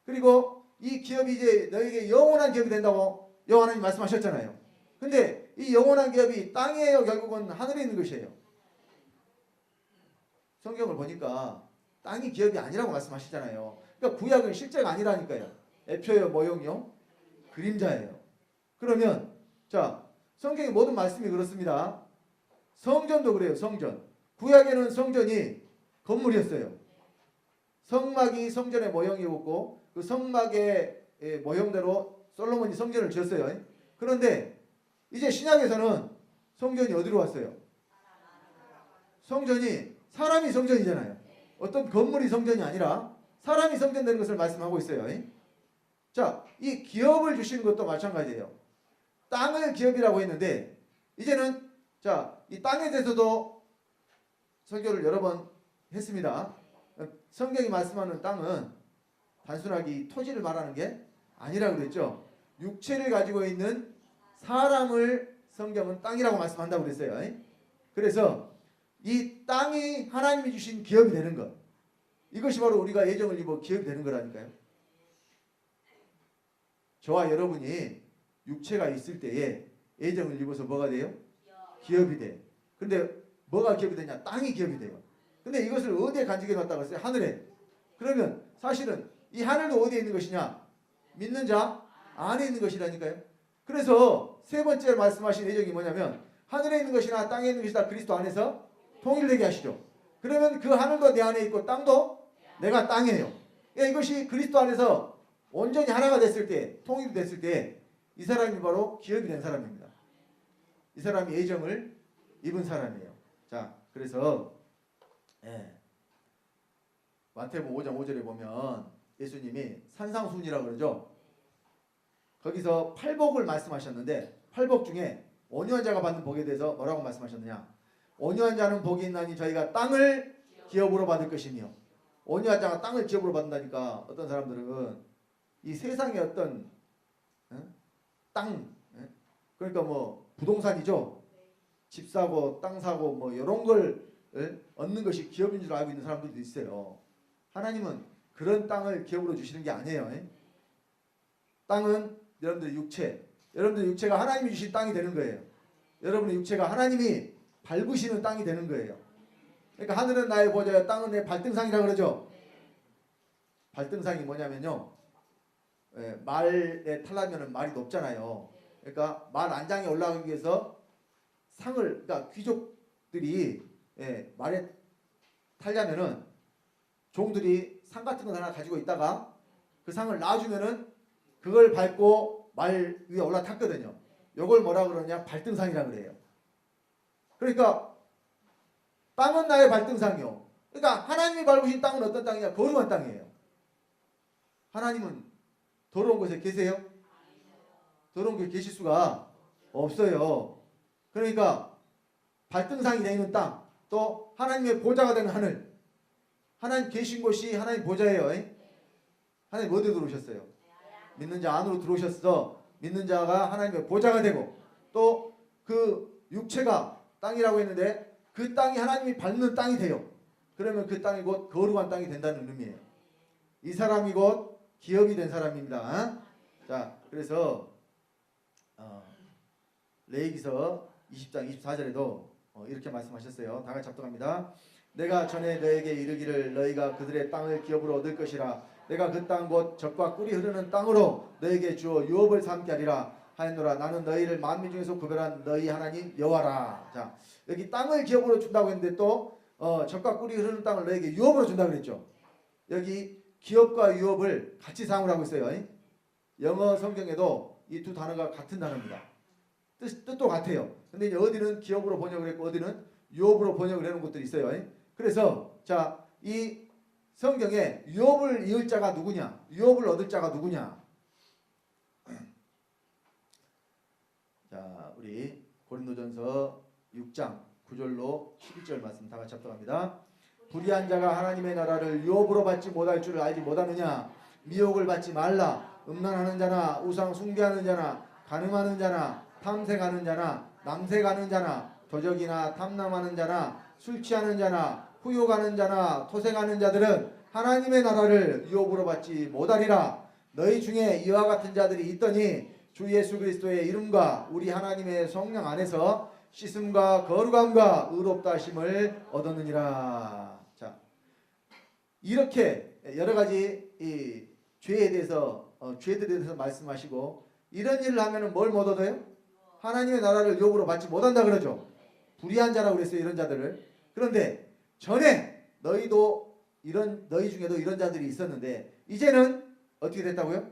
그리고 이 기업이 이제 너에게 영원한 기업이 된다고 여호와 하나님 말씀하셨잖아요. 근데 이 영원한 기업이 땅이에요, 결국은 하늘에 있는 것이에요? 성경을 보니까 땅이 기업이 아니라고 말씀하시잖아요. 그러니까 구약은 실제가 아니라니까요. 애표요, 모형요, 그림자예요. 그러면 자, 성경의 모든 말씀이 그렇습니다. 성전도 그래요. 성전. 구약에는 성전이 건물이었어요. 성막이 성전의 모형이었고 그 성막의 모형대로 솔로몬이 성전을 지었어요. 그런데 이제 신약에서는 성전이 어디로 왔어요? 성전이 사람이 성전이잖아요. 어떤 건물이 성전이 아니라 사람이 성전 되는 것을 말씀하고 있어요. 자, 이 기업을 주시는 것도 마찬가지예요. 땅을 기업이라고 했는데 이제는 자, 이 땅에 대해서도 설교를 여러 번 했습니다. 성경이 말씀하는 땅은 단순하게 이 토지를 말하는 게 아니라고 그랬죠. 육체를 가지고 있는 사람을 성경은 땅이라고 말씀한다고 그랬어요. 그래서 이 땅이 하나님이 주신 기업이 되는 것, 이것이 바로 우리가 예정을 입어 기업이 되는 거라니까요. 저와 여러분이 육체가 있을 때에 예정을 입어서 뭐가 돼요? 기업이 돼. 근데 뭐가 기업이 되냐? 땅이 기업이 돼요. 근데 이것을 어디에 간직해 놨다고 했어요? 하늘에. 그러면 사실은 이 하늘도 어디에 있는 것이냐? 믿는 자 안에 있는 것이라니까요. 그래서 세 번째 말씀하신 예정이 뭐냐면 하늘에 있는 것이나 땅에 있는 것이다 그리스도 안에서 통일되게 하시죠. 그러면 그 하늘도 내 안에 있고 땅도 내가 땅이에요. 이것이 그리스도 안에서 온전히 하나가 됐을 때, 통일이 됐을 때 이 사람이 바로 기업이 된 사람입니다. 이 사람이 예정을 입은 사람이에요. 자, 그래서 마태복음 5장 5절에 보면 예수님이 산상수훈이라고 그러죠. 거기서 팔복을 말씀하셨는데 팔복 중에 온유한 자가 받는 복에 대해서 뭐라고 말씀하셨느냐? 온유한 자는 복이 있나니 저희가 땅을 기업으로 받을 것이며. 온유한 자가 땅을 기업으로 받는다니까 어떤 사람들은 이 세상의 어떤 땅, 그러니까 뭐 부동산이죠. 집 사고 땅 사고 뭐 이런 걸 얻는 것이 기업인 줄 알고 있는 사람들도 있어요. 하나님은 그런 땅을 기업으로 주시는 게 아니에요. 땅은 여러분들의 육체, 여러분들의 육체가 하나님이 주신 땅이 되는 거예요. 여러분의 육체가 하나님이 밟으시는 땅이 되는 거예요. 그러니까 하늘은 나의 보좌요 땅은 내 발등상이라고 그러죠. 발등상이 뭐냐면요, 말에 타려면 말이 높잖아요. 그러니까 말 안장에 올라가기 위해서 상을, 그러니까 귀족들이 말에 타려면은 종들이 상 같은 거 하나 가지고 있다가 그 상을 놔주면은 그걸 밟고 말 위에 올라탔거든요. 요걸 뭐라 그러냐? 발등상이라 그래요. 그러니까 땅은 나의 발등상이요. 그러니까 하나님이 밟으신 땅은 어떤 땅이냐? 거룩한 땅이에요. 하나님은 더러운 곳에 계세요? 더러운 곳에 계실 수가 없어요. 그러니까 발등상이 되는 땅, 또 하나님의 보좌가 되는 하늘, 하나님 계신 곳이 하나님 보좌예요. 하나님 어디로 들어오셨어요? 믿는 자 안으로 들어오셨어. 믿는 자가 하나님의 보좌가 되고 또 그 육체가 땅이라고 했는데 그 땅이 하나님이 밟는 땅이 돼요. 그러면 그 땅이 곧 거룩한 땅이 된다는 의미예요. 이 사람이 곧 기업이 된 사람입니다. 자, 그래서 레위기서 20장 24절에도 이렇게 말씀하셨어요. 다 같이 합독합니다. 내가 전에 너에게 이르기를 너희가 그들의 땅을 기업으로 얻을 것이라. 내가 그 땅 곧 젖과 꿀이 흐르는 땅으로 너에게 주어 유업을 삼게 하리라 하였노라. 나는 너희를 만민 중에서 구별한 너희 하나님 여호와라. 자, 여기 땅을 기업으로 준다고 했는데 또 젖과 꿀이 흐르는 땅을 너에게 유업으로 준다고 그랬죠. 여기 기업과 유업을 같이 사용을 하고 있어요. 영어 성경에도 이 두 단어가 같은 단어입니다. 뜻도 같아요. 근데 이제 어디는 기업으로 번역을 했고 어디는 유업으로 번역을 해놓은 것들이 있어요. 그래서 자, 이 성경에 유업을 이을 자가 누구냐? 유업을 얻을 자가 누구냐? 자, 우리 고린도전서 6장 9절로 11절 말씀 다 같이 합독합니다. 불의한 자가 하나님의 나라를 유업으로 받지 못할 줄을 알지 못하느냐? 미혹을 받지 말라. 음란하는 자나 우상 숭배하는 자나 간음하는 자나 탐색하는 자나 남색하는 자나 도적이나 탐남하는 자나 술 취하는 자나 후욕하는 자나 토색하는 자들은 하나님의 나라를 유업으로 받지 못하리라. 너희 중에 이와 같은 자들이 있더니 주 예수 그리스도의 이름과 우리 하나님의 성령 안에서 씻음과 거룩함과 의롭다 하심을 얻었느니라. 자, 이렇게 여러 가지 이 죄에 대해서 죄들에 대해서 말씀하시고 이런 일을 하면은 뭘 못 얻어요? 하나님의 나라를 유업으로 받지 못한다 그러죠. 불의한 자라고 그랬어요. 이런 자들을. 그런데 전에 너희도 이런 너희 중에도 이런 자들이 있었는데 이제는 어떻게 됐다고요?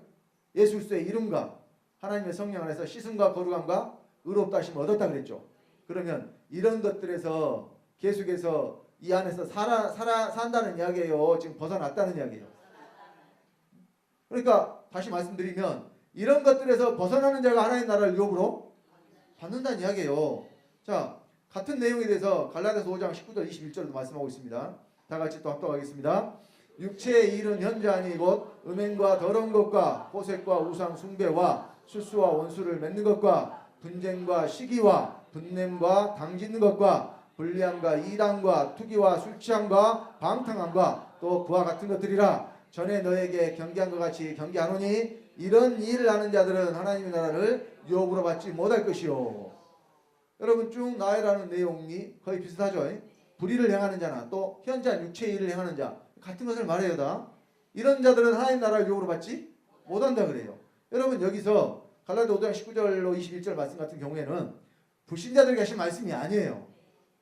예수 그리스도의 이름과 하나님의 성령 안에서 씻음과 거룩함과 의롭다 하심을 얻었다 그랬죠. 그러면 이런 것들에서 계속해서 이 안에서 산다는 이야기예요. 지금 벗어났다는 이야기예요. 그러니까 다시 말씀드리면 이런 것들에서 벗어나는 자가 하나님 나라를 유업으로 받는다는 이야기예요. 자, 같은 내용에 대해서 갈라디아서 5장 19절 21절도 말씀하고 있습니다. 다 같이 또 합독하겠습니다. 육체의 일은 현재 아니 곧 음행과 더러운 것과 호색과 우상 숭배와 술수와 원수를 맺는 것과 분쟁과 시기와 분냄과 당짓는 것과 불리함과 이단과 투기와 술취함과 방탕함과 또 그와 같은 것들이라. 전에 너에게 경계한 것 같이 경계하노니 이런 일을 하는 자들은 하나님의 나라를 유업으로 받지 못할 것이요. 여러분 쭉 나열하는 내용이 거의 비슷하죠. 불의를 행하는 자나 또 현재한 육체의 일을 행하는 자 같은 것을 말해요. 다 이런 자들은 하나님 나라를 유업으로 받지 못한다 그래요. 여러분 여기서 갈라디아 5장 19절로 21절 말씀 같은 경우에는 불신자들에게 하신 말씀이 아니에요.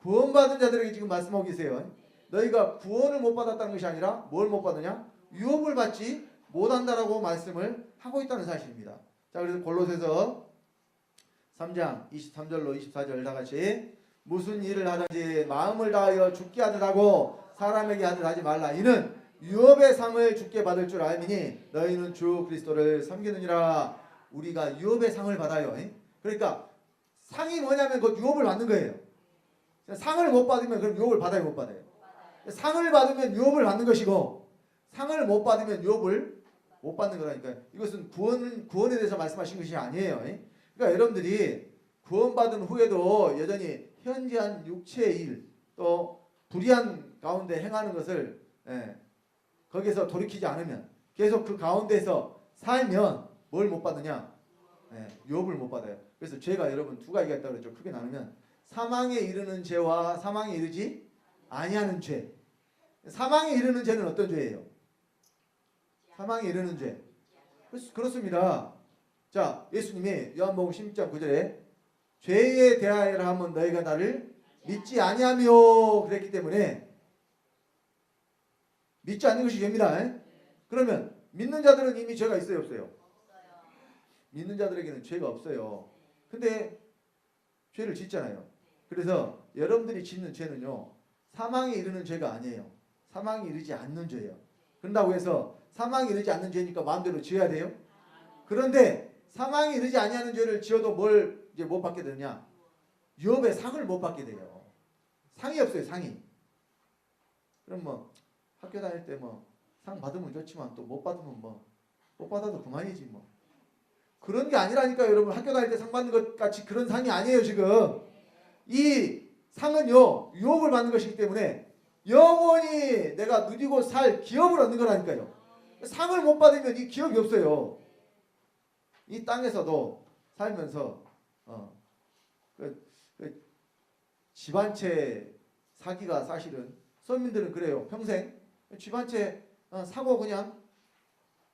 구원받은 자들에게 지금 말씀하고 계세요. 너희가 구원을 못 받았다는 것이 아니라 뭘 못 받느냐? 유업을 받지 못한다라고 말씀을 하고 있다는 사실입니다. 자, 그래서 골로새서 3장 23절로 24절 다 같이 무슨 일을 하든지 마음을 다하여 죽게 하듯 하고 사람에게 하듯 하지 말라. 이는 유업의 상을 주께 받을 줄 알미니 너희는 주 그리스도를 섬기느니라. 우리가 유업의 상을 받아요. 그러니까 상이 뭐냐면 그 유업을 받는 거예요. 상을 못 받으면 그럼 유업을 받아요, 못 받아요? 상을 받으면 유업을 받는 것이고 상을 못 받으면 유업을 못 받는 거라니까요. 이것은 구원에 대해서 말씀하신 것이 아니에요. 그러니까 여러분들이 구원받은 후에도 여전히 현재한 육체의 일 또 불의한 가운데 행하는 것을 거기서 돌이키지 않으면 계속 그 가운데서 살면 뭘 못 받느냐? 유업을 못 받아요. 그래서 죄가 여러분 두 가지가 있다고 그랬죠. 크게 나누면 사망에 이르는 죄와 사망에 이르지 아니하는 죄. 사망에 이르는 죄는 어떤 죄예요? 사망에 이르는 죄. 그렇습니다. 자, 예수님이 요한복음 16장 9절에 죄에 대하여라 하면 너희가 나를 믿지 아니하며 그랬기 때문에 믿지 않는 것이 죄입니다. 그러면 믿는 자들은 이미 죄가 있어요, 없어요? 믿는 자들에게는 죄가 없어요. 근데 죄를 짓잖아요. 그래서 여러분들이 짓는 죄는요, 사망에 이르는 죄가 아니에요. 사망에 이르지 않는 죄예요. 그런다고 해서 사망에 이르지 않는 죄니까 마음대로 지어야 돼요? 그런데 사망에 이르지 아니하는 죄를 지어도 뭘 이제 못 받게 되느냐? 유업의 상을 못 받게 돼요. 상이 없어요, 상이. 그럼 뭐 학교 다닐 때 뭐 상 받으면 좋지만 또 못 받으면 뭐 못 받아도 그만이지 뭐. 그런 게 아니라니까 여러분. 학교 다닐 때 상 받는 것 같이 그런 상이 아니에요 지금. 이 상은요 유업을 받는 것이기 때문에 영원히 내가 누리고 살 기업을 얻는 거라니까요. 상을 못 받으면 이 기업이 없어요. 이 땅에서도 살면서 집 한 채 사기가 사실은 서민들은 그래요. 평생 집 한 채 사고 그냥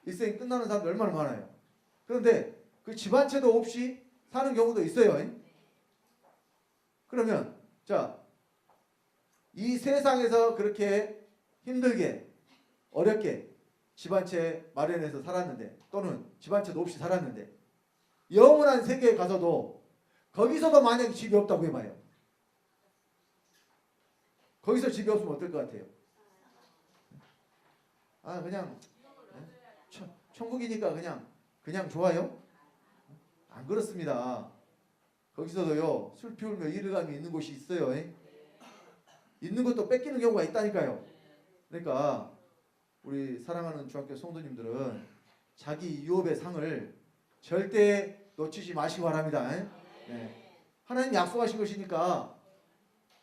일생이 끝나는 사람들 얼마나 많아요. 그런데 그 집 한 채도 없이 사는 경우도 있어요. 그러면 자, 이 세상에서 그렇게 힘들게 어렵게 집 한 채 마련해서 살았는데 또는 집 한 채도 없이 살았는데 영원한 세계에 가서도 거기서도 만약에 집이 없다고 해봐요. 거기서 집이 없으면 어떨 것 같아요? 아 그냥 천국이니까 그냥 좋아요? 안 그렇습니다. 거기서도요 술 피우며 이르감이 있는 곳이 있어요. 있는 것도 뺏기는 경우가 있다니까요. 그러니까 우리 사랑하는 중학교 성도님들은 자기 유업의 상을 절대 놓치지 마시기 바랍니다. 하나님 약속하신 것이니까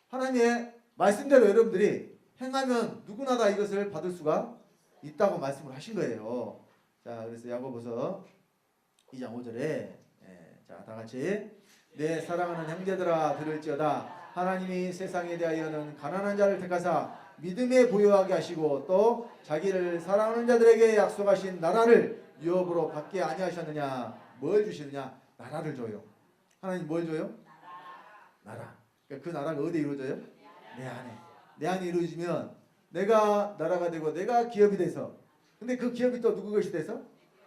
하나님의 말씀대로 여러분들이 행하면 누구나 다 이것을 받을 수가 있다고 말씀을 하신 거예요. 자, 그래서 야고보서 2장 5절에 자, 다 같이 내 사랑하는 형제들아 들을지어다. 하나님이 세상에 대하여는 가난한 자를 택하사 믿음에 부유하게 하시고 또 자기를 사랑하는 자들에게 약속하신 나라를 유업으로 받게 아니하셨느냐. 뭘 주시느냐? 나라를 줘요. 하나님 뭘 줘요? 나라. 그러니까 그 나라가 어디에 이루어져요? 내 안에. 내 안에 이루어지면 내가 나라가 되고 내가 기업이 돼서, 근데 그 기업이 또 누구 것이 돼서?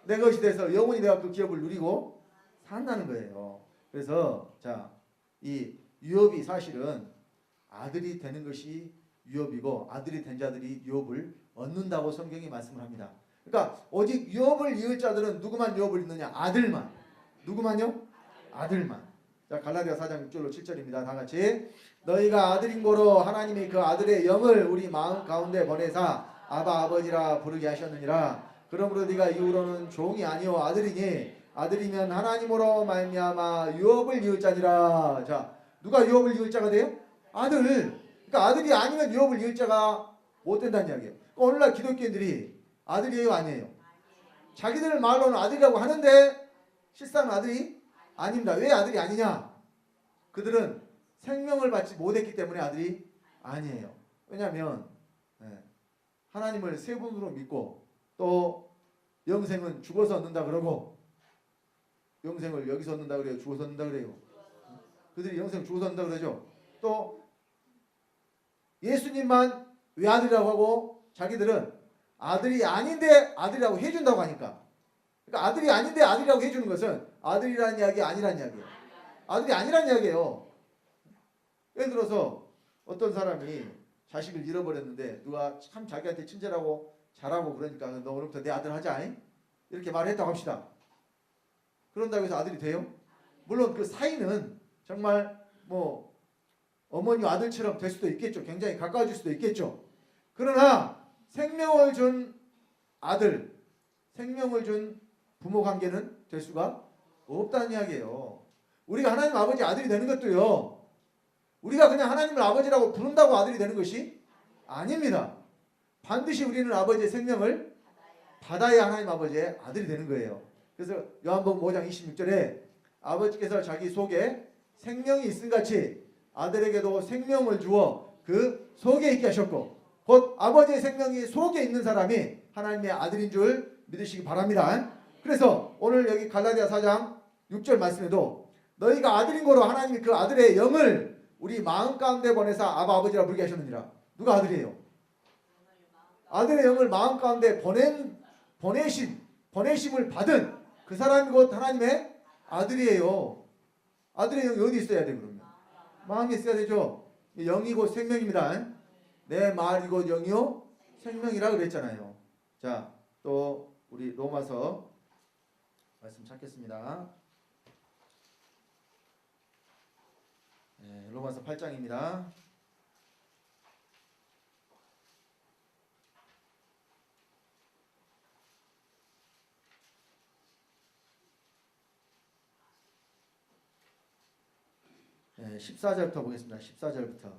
내 것이 돼서 영원히 내가 그 기업을 누리고 산다는 거예요. 그래서 자, 이 유업이 사실은 아들이 되는 것이 유업이고 아들이 된 자들이 유업을 얻는다고 성경이 말씀을 합니다. 그러니까 오직 유업을 이을 자들은 누구만 유업을 얻느냐? 아들만. 누구만요? 아들만. 자, 갈라디아 4장 6절로 7절입니다. 다 같이. 너희가 아들인 고로 하나님이 그 아들의 영을 우리 마음 가운데 보내사 아바 아버지라 부르게 하셨느니라. 그러므로 네가 이후로는 종이 아니요 아들이니 아들이면 하나님으로 말미암아 유업을 이을 자니라. 자, 누가 유업을 이을 자가 돼요? 아들. 그러니까 아들이 아니면 유업을 이을 자가 못 된다는 이야기예요. 그러니까 오늘날 기독교인들이 아들이에요, 아니에요? 자기들 말로는 아들이라고 하는데 실상 아들이 아닙니다. 왜 아들이 아니냐? 그들은 생명을 받지 못했기 때문에 아들이 아니에요. 왜냐하면 하나님을 세 분으로 믿고 또 영생은 죽어서 얻는다 그러고, 영생을 여기서 얻는다 그래요? 죽어서 얻는다 그래요? 그들이 영생을 죽어서 얻는다 그러죠. 또 예수님만 외아들이라고 하고 자기들은 아들이 아닌데 아들이라고 해준다고 하니까, 그러니까 아들이 아닌데 아들이라고 해주는 것은 아들이라는 이야기 아니라는 이야기예요. 아들이 아니라는 이야기예요. 예를 들어서 어떤 사람이 자식을 잃어버렸는데 누가 참 자기한테 친절하고 잘하고 그러니까 너 오늘부터 내 아들 하자 이렇게 말을 했다고 합시다. 그런다고 해서 아들이 돼요? 물론 그 사이는 정말 뭐 어머니 아들처럼 될 수도 있겠죠. 굉장히 가까워질 수도 있겠죠. 그러나 생명을 준 아들, 생명을 준 부모 관계는 될 수가 없다는 이야기예요. 우리가 하나님 아버지 아들이 되는 것도요, 우리가 그냥 하나님을 아버지라고 부른다고 아들이 되는 것이 아닙니다. 반드시 우리는 아버지의 생명을 받아야 하나님 아버지의 아들이 되는 거예요. 그래서 요한복음 5장 26절에 아버지께서 자기 속에 생명이 있음같이 아들에게도 생명을 주어 그 속에 있게 하셨고, 곧 아버지의 생명이 속에 있는 사람이 하나님의 아들인 줄 믿으시기 바랍니다. 그래서 오늘 여기 갈라디아 4장 6절 말씀에도 너희가 아들인 거로 하나님이 그 아들의 영을 우리 마음 가운데 보내사 아바 아버지라 부르게 하셨느니라. 누가 아들이에요? 아들의 영을 마음 가운데 보내심을 받은 그 사람이 곧 하나님의 아들이에요. 아들의 영이 어디 있어야 돼 그러면? 마음에 있어야 되죠. 영이 곧 생명입니다. 내 말이 곧 영이요 생명이라 그랬잖아요. 자, 또 우리 로마서 말씀 찾겠습니다. 로마서 8장입니다. 네, 14절부터 보겠습니다. 14절부터.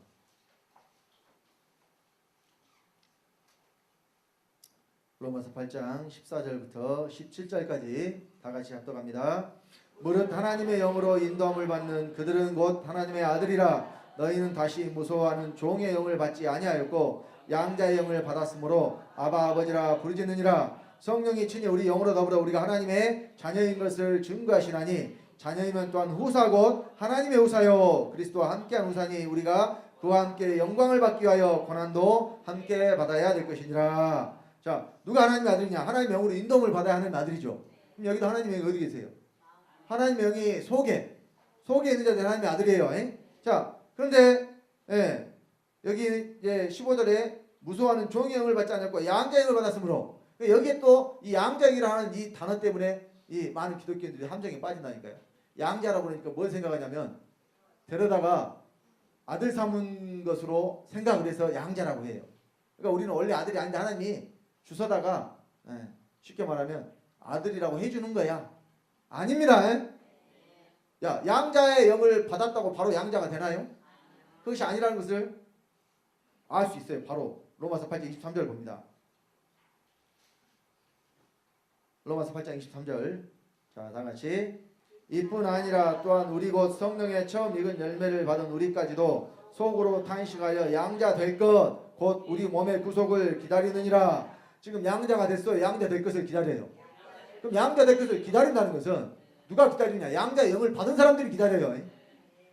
로마서 8장 14절부터 17절까지 다 같이 합독합니다. 무릇 하나님의 영으로 인도함을 받는 그들은 곧 하나님의 아들이라. 너희는 다시 무서워하는 종의 영을 받지 아니하였고 양자의 영을 받았으므로 아바 아버지라 부르짖느니라. 성령이 친히 우리 영으로 더불어 우리가 하나님의 자녀인 것을 증거하시나니 자녀이면 또한 후사 곧 하나님의 후사요 그리스도와 함께한 후사니 우리가 그와 함께 영광을 받기 위하여 고난도 함께 받아야 될 것이니라. 자, 누가 하나님의 아들이냐? 하나님의 영으로 인도함을 받아야 하는 아들이죠. 그럼 여기도 하나님의 영이 어디 계세요? 하나님의 영이 속에 있는 자들 하나님의 아들이에요. 자, 그런데 여기 이제 15절에 무서워하는 종의 영을 받지 않았고 양자의 영을 받았으므로, 여기에 또 이 양자이라는 이 단어 때문에 이 많은 기독교인들이 함정에 빠진다니까요. 양자라고 그러니까 뭘 생각하냐면 데려다가 아들 삼은 것으로 생각을 해서 양자라고 해요. 그러니까 우리는 원래 아들이 아닌데 하나님이 주서다가 쉽게 말하면 아들이라고 해주는 거야. 아닙니다. 야, 양자의 영을 받았다고 바로 양자가 되나요? 그것이 아니라는 것을 알 수 있어요. 바로 로마서 8장 23절 봅니다. 로마서 8장 23절. 자, 다 같이. 이뿐 아니라 또한 우리 곧 성령의 처음 익은 열매를 받은 우리까지도 속으로 탄식하여 양자 될 것 곧 우리 몸의 구속을 기다리느니라. 지금 양자가 됐어요. 양자 될 것을 기다려요. 그럼 양자 될 것을 기다린다는 것은 누가 기다리냐? 양자의 영을 받은 사람들이 기다려요.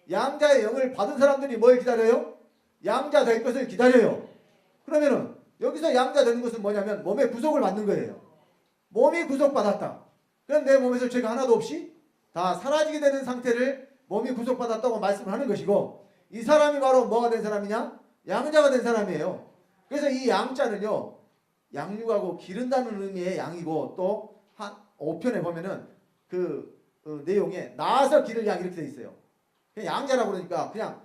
양자의 영을 받은 사람들이 뭘 기다려요? 양자 될 것을 기다려요. 그러면은 여기서 양자 되는 것은 뭐냐면 몸의 구속을 받는 거예요. 몸이 구속받았다. 그럼 내 몸에서 죄가 하나도 없이 다 사라지게 되는 상태를 몸이 구속받았다고 말씀을 하는 것이고, 이 사람이 바로 뭐가 된 사람이냐? 양자가 된 사람이에요. 그래서 이 양자는요, 양육하고 기른다는 의미의 양이고, 또 한 5편에 보면은 그 내용에 낳아서 기를 양 이렇게 돼 있어요. 그냥 양자라고 그러니까 그냥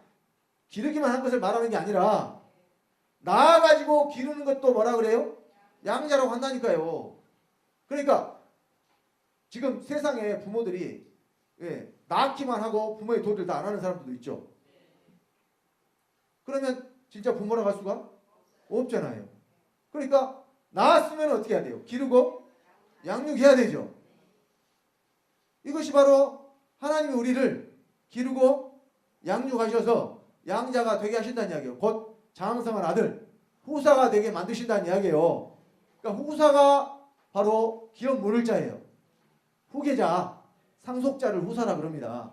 기르기만 한 것을 말하는 게 아니라 낳아가지고 기르는 것도 뭐라 그래요? 양자라고 한다니까요. 그러니까 지금 세상에 부모들이 낳기만 하고 부모의 도리를 다 안 하는 사람들도 있죠. 그러면 진짜 부모라고 할 수가 없잖아요. 그러니까 낳았으면 어떻게 해야 돼요? 기르고 양육해야 되죠. 이것이 바로 하나님이 우리를 기르고 양육하셔서 양자가 되게 하신다는 이야기예요. 곧 장성한 아들, 후사가 되게 만드신다는 이야기예요. 그러니까 후사가 바로 기업 문을자예요. 후계자, 상속자를 후사라 그럽니다.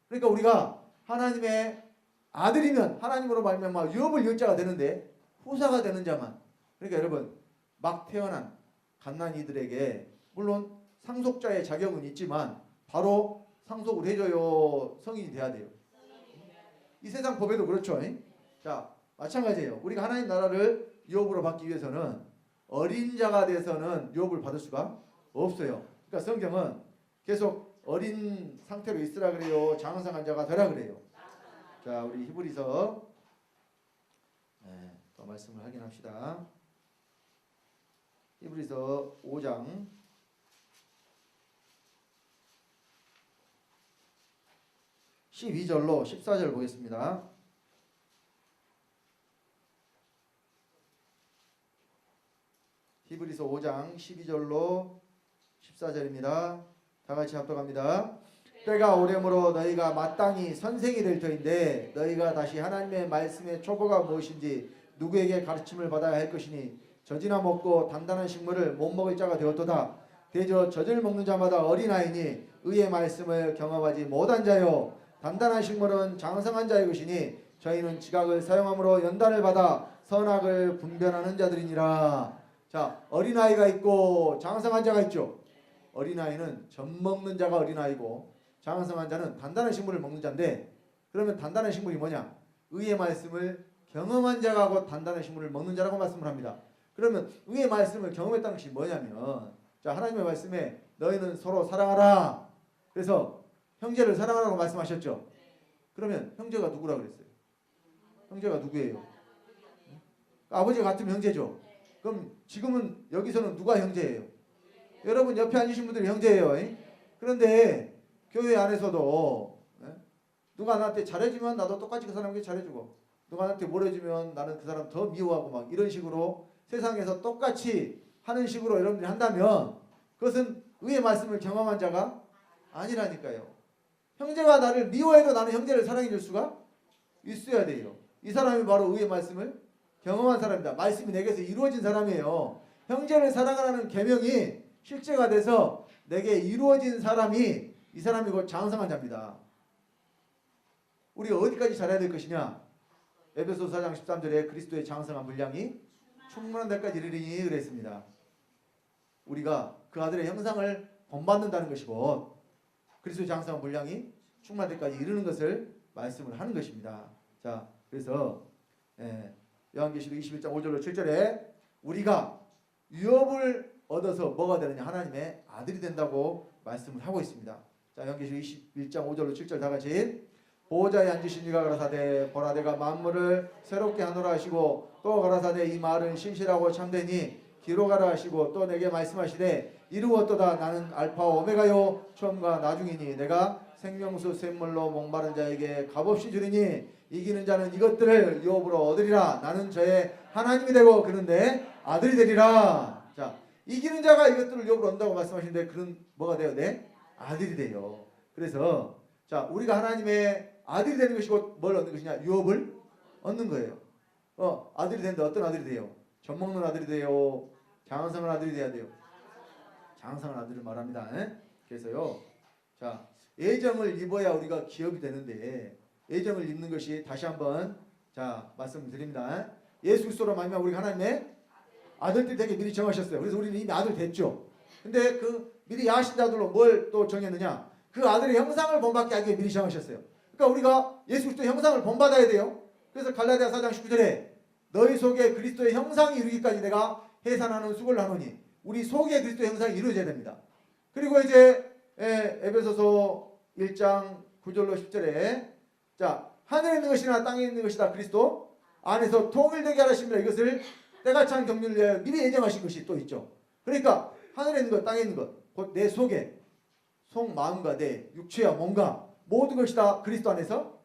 그러니까 우리가 하나님의 아들이면 하나님으로 말미암아 유업을 여자가 되는데 후사가 되는 자만. 그러니까 여러분, 막 태어난 갓난이들에게 물론 상속자의 자격은 있지만 바로 상속을 해줘요. 성인이 돼야 돼요. 이 세상 법에도 그렇죠. 자, 마찬가지예요. 우리가 하나님 나라를 유업으로 받기 위해서는 어린 자가 돼서는 유업을 받을 수가 없어요. 그러니까 성경은 계속 어린 상태로 있으라 그래요. 장성한 자가 되라 그래요. 자, 우리 히브리서 더 말씀을 확인합시다. 히브리서 5장 12절로 14절 보겠습니다. 히브리서 5장 12절로 14절입니다. 다같이 합독합니다. 때가 오려므로 너희가 마땅히 선생이 될 터인데 너희가 다시 하나님의 말씀의 초보가 무엇인지 누구에게 가르침을 받아야 할 것이니 젖이나 먹고 단단한 식물을 못 먹을 자가 되었도다. 대저 젖을 먹는 자마다 어린아이니 의의 말씀을 경험하지 못한 자요 단단한 식물은 장성한 자의 것이니 저희는 지각을 사용함으로 연단을 받아 선악을 분별하는 자들이니라. 자, 어린아이가 있고 장성한 자가 있죠. 어린아이는 젖 먹는 자가 어린아이고 장성한 자는 단단한 식물을 먹는 자인데, 그러면 단단한 식물이 뭐냐? 의의 말씀을 경험한 자가 곧 단단한 식물을 먹는 자라고 말씀을 합니다. 그러면 의의 말씀을 경험했다는 것이 뭐냐면, 자, 하나님의 말씀에 너희는 서로 사랑하라. 그래서 형제를 사랑하라고 말씀하셨죠. 그러면 형제가 누구라 그랬어요? 형제가 누구예요? 아버지가 같으면 형제죠. 그럼 지금은 여기서는 누가 형제예요? 여러분 옆에 앉으신 분들이 형제예요. 그런데 교회 안에서도 누가 나한테 잘해주면 나도 똑같이 그 사람에게 잘해주고, 누가 나한테 뭘 해주면 나는 그 사람 더 미워하고 막 이런 식으로 세상에서 똑같이 하는 식으로 여러분들이 한다면 그것은 의의 말씀을 경험한 자가 아니라니까요. 형제가 나를 미워해도 나는 형제를 사랑해 줄 수가 있어야 돼요. 이 사람이 바로 의의 말씀을 경험한 사람이다. 말씀이 내게서 이루어진 사람이에요. 형제를 사랑하라는 계명이 실제가 돼서 내게 이루어진 사람이 이 사람이 곧 장성한 자입니다. 우리가 어디까지 잘해야 될 것이냐? 에베소서 4장 13절에 그리스도의 장성한 분량이 충만한 데까지 이르리니 그랬습니다. 우리가 그 아들의 형상을 본받는다는 것이고 그리스도의 장성한 분량이 충만한 데까지 이르는 것을 말씀을 하는 것입니다. 자, 그래서 요한계시록 21장 5절로 7절에 우리가 유업을 얻어서 뭐가 되느냐? 하나님의 아들이 된다고 말씀을 하고 있습니다. 자, 요한계시록 21장 5절로 7절 다같이 보호자에 앉으신 이가 가라사대 보라 내가 만물을 새롭게 하노라 하시고 또 가라사대 이 말은 신실하고 참되니 기록하라 하시고 또 내게 말씀하시되 이루었도다. 나는 알파와 오메가요 처음과 나중이니 내가 생명수 샘물로 목마른 자에게 값없이 주리니 이기는 자는 이것들을 유업으로 얻으리라. 나는 저의 하나님이 되고 그는 내 아들이 되리라. 자, 이기는 자가 이것들을 유업으로 얻는다고 말씀하시는데 그는 뭐가 돼요? 내 아들이 돼요. 그래서 자, 우리가 하나님의 아들이 되는 것이고 뭘 얻는 것이냐? 유업을 얻는 거예요. 아들이 되는데 어떤 아들이 돼요? 젖 먹는 아들이 돼요? 장성한 아들이 돼야 돼요? 장성한 아들을 말합니다. 그래서요. 자, 애정을 입어야 우리가 기업이 되는데 애정을 입는 것이 다시 한번 자 말씀드립니다. 예수 그리스도로 말미암아 우리가 하나님의 아들들이 되게 미리 정하셨어요. 그래서 우리는 이미 아들 됐죠. 근데 그 미리 야신자들로 뭘 또 정했느냐? 그 아들의 형상을 본받게 하기 위해 미리 정하셨어요. 그러니까 우리가 예수 그리스도의 형상을 본받아야 돼요. 그래서 갈라디아 4장 19절에 너희 속에 그리스도의 형상이 이루기까지 내가 해산하는 수고를 하노니 우리 속에 그리스도의 형상이 이루어져야 됩니다. 그리고 이제 에베소서 1장 9절로 10절에 자 하늘에 있는 것이나 땅에 있는 것이다 그리스도 안에서 통일되게 하십니다. 이것을 때가 찬 경륜을 위하여 미리 예정하신 것이 또 있죠. 그러니까 하늘에 있는 것 땅에 있는 것 곧 내 속에 속 마음과 내 육체와 몸과 모든 것이 다 그리스도 안에서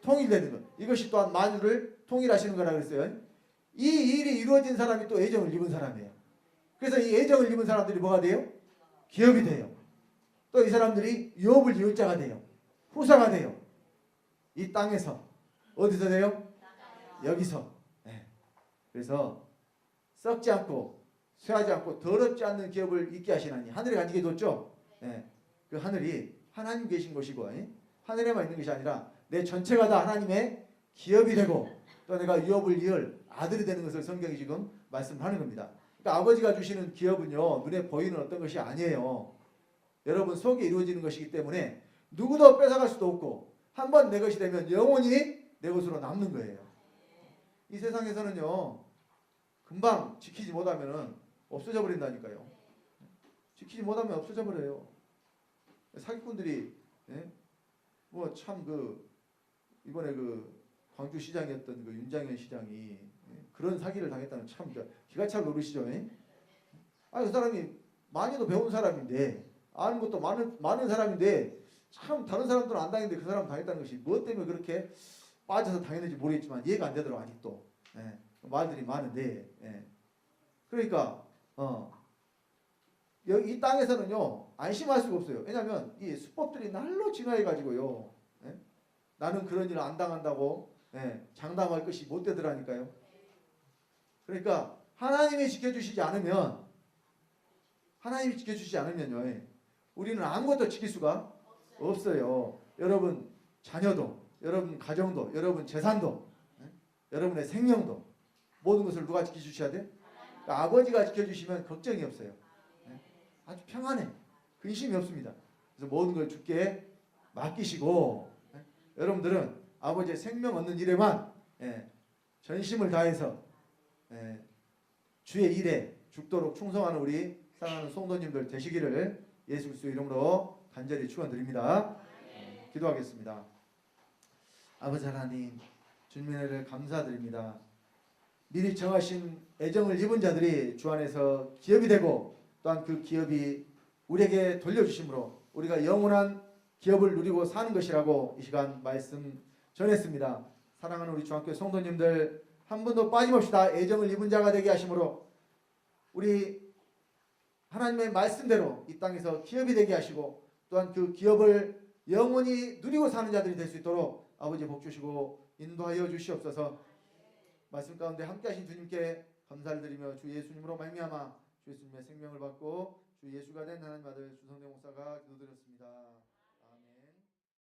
통일되는 것. 이것이 또한 만유를 통일하시는 거라 그랬어요. 이 일이 이루어진 사람이 또 애정을 입은 사람이에요. 그래서 이 애정을 입은 사람들이 뭐가 돼요? 기업이 돼요. 또 이 사람들이 유업을 이을 자가 돼요. 후사가 돼요. 이 땅에서 어디서 돼요? 여기서. 네. 그래서 썩지 않고 쇠하지 않고 더럽지 않는 기업을 있게 하시나니 하늘에 가지게 뒀죠. 네. 그 하늘이 하나님 계신 것이고 하늘에만 있는 것이 아니라 내 전체가 다 하나님의 기업이 되고 또 내가 유업을 이을 아들이 되는 것을 성경이 지금 말씀하는 겁니다. 그러니까 아버지가 주시는 기업은요 눈에 보이는 어떤 것이 아니에요. 여러분 속에 이루어지는 것이기 때문에 누구도 뺏어갈 수도 없고 한번 내 것이 되면 영원히 내 것으로 남는 거예요. 이 세상에서는요 금방 지키지 못하면 없어져 버린다니까요. 지키지 못하면 없어져 버려요. 사기꾼들이 뭐 참 그 이번에 그 광주 시장이었던 그 윤장현 시장이 그런 사기를 당했다는 참 기가 찰 노릇이죠. 아니 그 사람이 많이도 배운 사람인데 아는 것도 많은 사람인데 참 다른 사람들은 안 당했는데 그 사람 당했다는 것이 무엇 때문에 그렇게 빠져서 당했는지 모르겠지만 이해가 안 되더라고 아직도. 말들이 많은데 그러니까 여기 이 땅에서는요 안심할 수가 없어요. 왜냐하면 이 수법들이 날로 진화해 가지고요 나는 그런 일 안 당한다고 장담할 것이 못 되더라니까요. 그러니까 하나님이 지켜주시지 않으면요 우리는 아무것도 지킬 수가 없어요. 여러분 자녀도 여러분 가정도 여러분 재산도 여러분의 생명도 모든 것을 누가 지켜주셔야 돼? 그러니까 아버지가 지켜주시면 걱정이 없어요. 아주 평안해. 근심이 없습니다. 그래서 모든 걸 주께 맡기시고 여러분들은 아버지의 생명 얻는 일에만 전심을 다해서 주의 일에 죽도록 충성하는 우리 사랑하는 성도님들 되시기를 예수 그리스도 이름으로 간절히 축원드립니다. 기도하겠습니다. 아버지 하나님 주님의 은혜를 감사드립니다. 미리 정하신 애정을 입은 자들이 주 안에서 기업이 되고 또한 그 기업이 우리에게 돌려주심으로 우리가 영원한 기업을 누리고 사는 것이라고 이 시간 말씀 전했습니다. 사랑하는 우리 중학교 성도님들 한 번도 빠짐없이 다 애정을 입은 자가 되게 하심으로 우리 하나님의 말씀대로 이 땅에서 기업이 되게 하시고 또한 그 기업을 영원히 누리고 사는 자들이 될 수 있도록 아버지 복 주시고 인도하여 주시옵소서. 말씀 가운데 함께 하신 주님께 감사를 드리며 주 예수님으로 말미암아 주 예수님의 생명을 받고 주 예수가 된 하나님 아들 주성대 목사가 기도드렸습니다.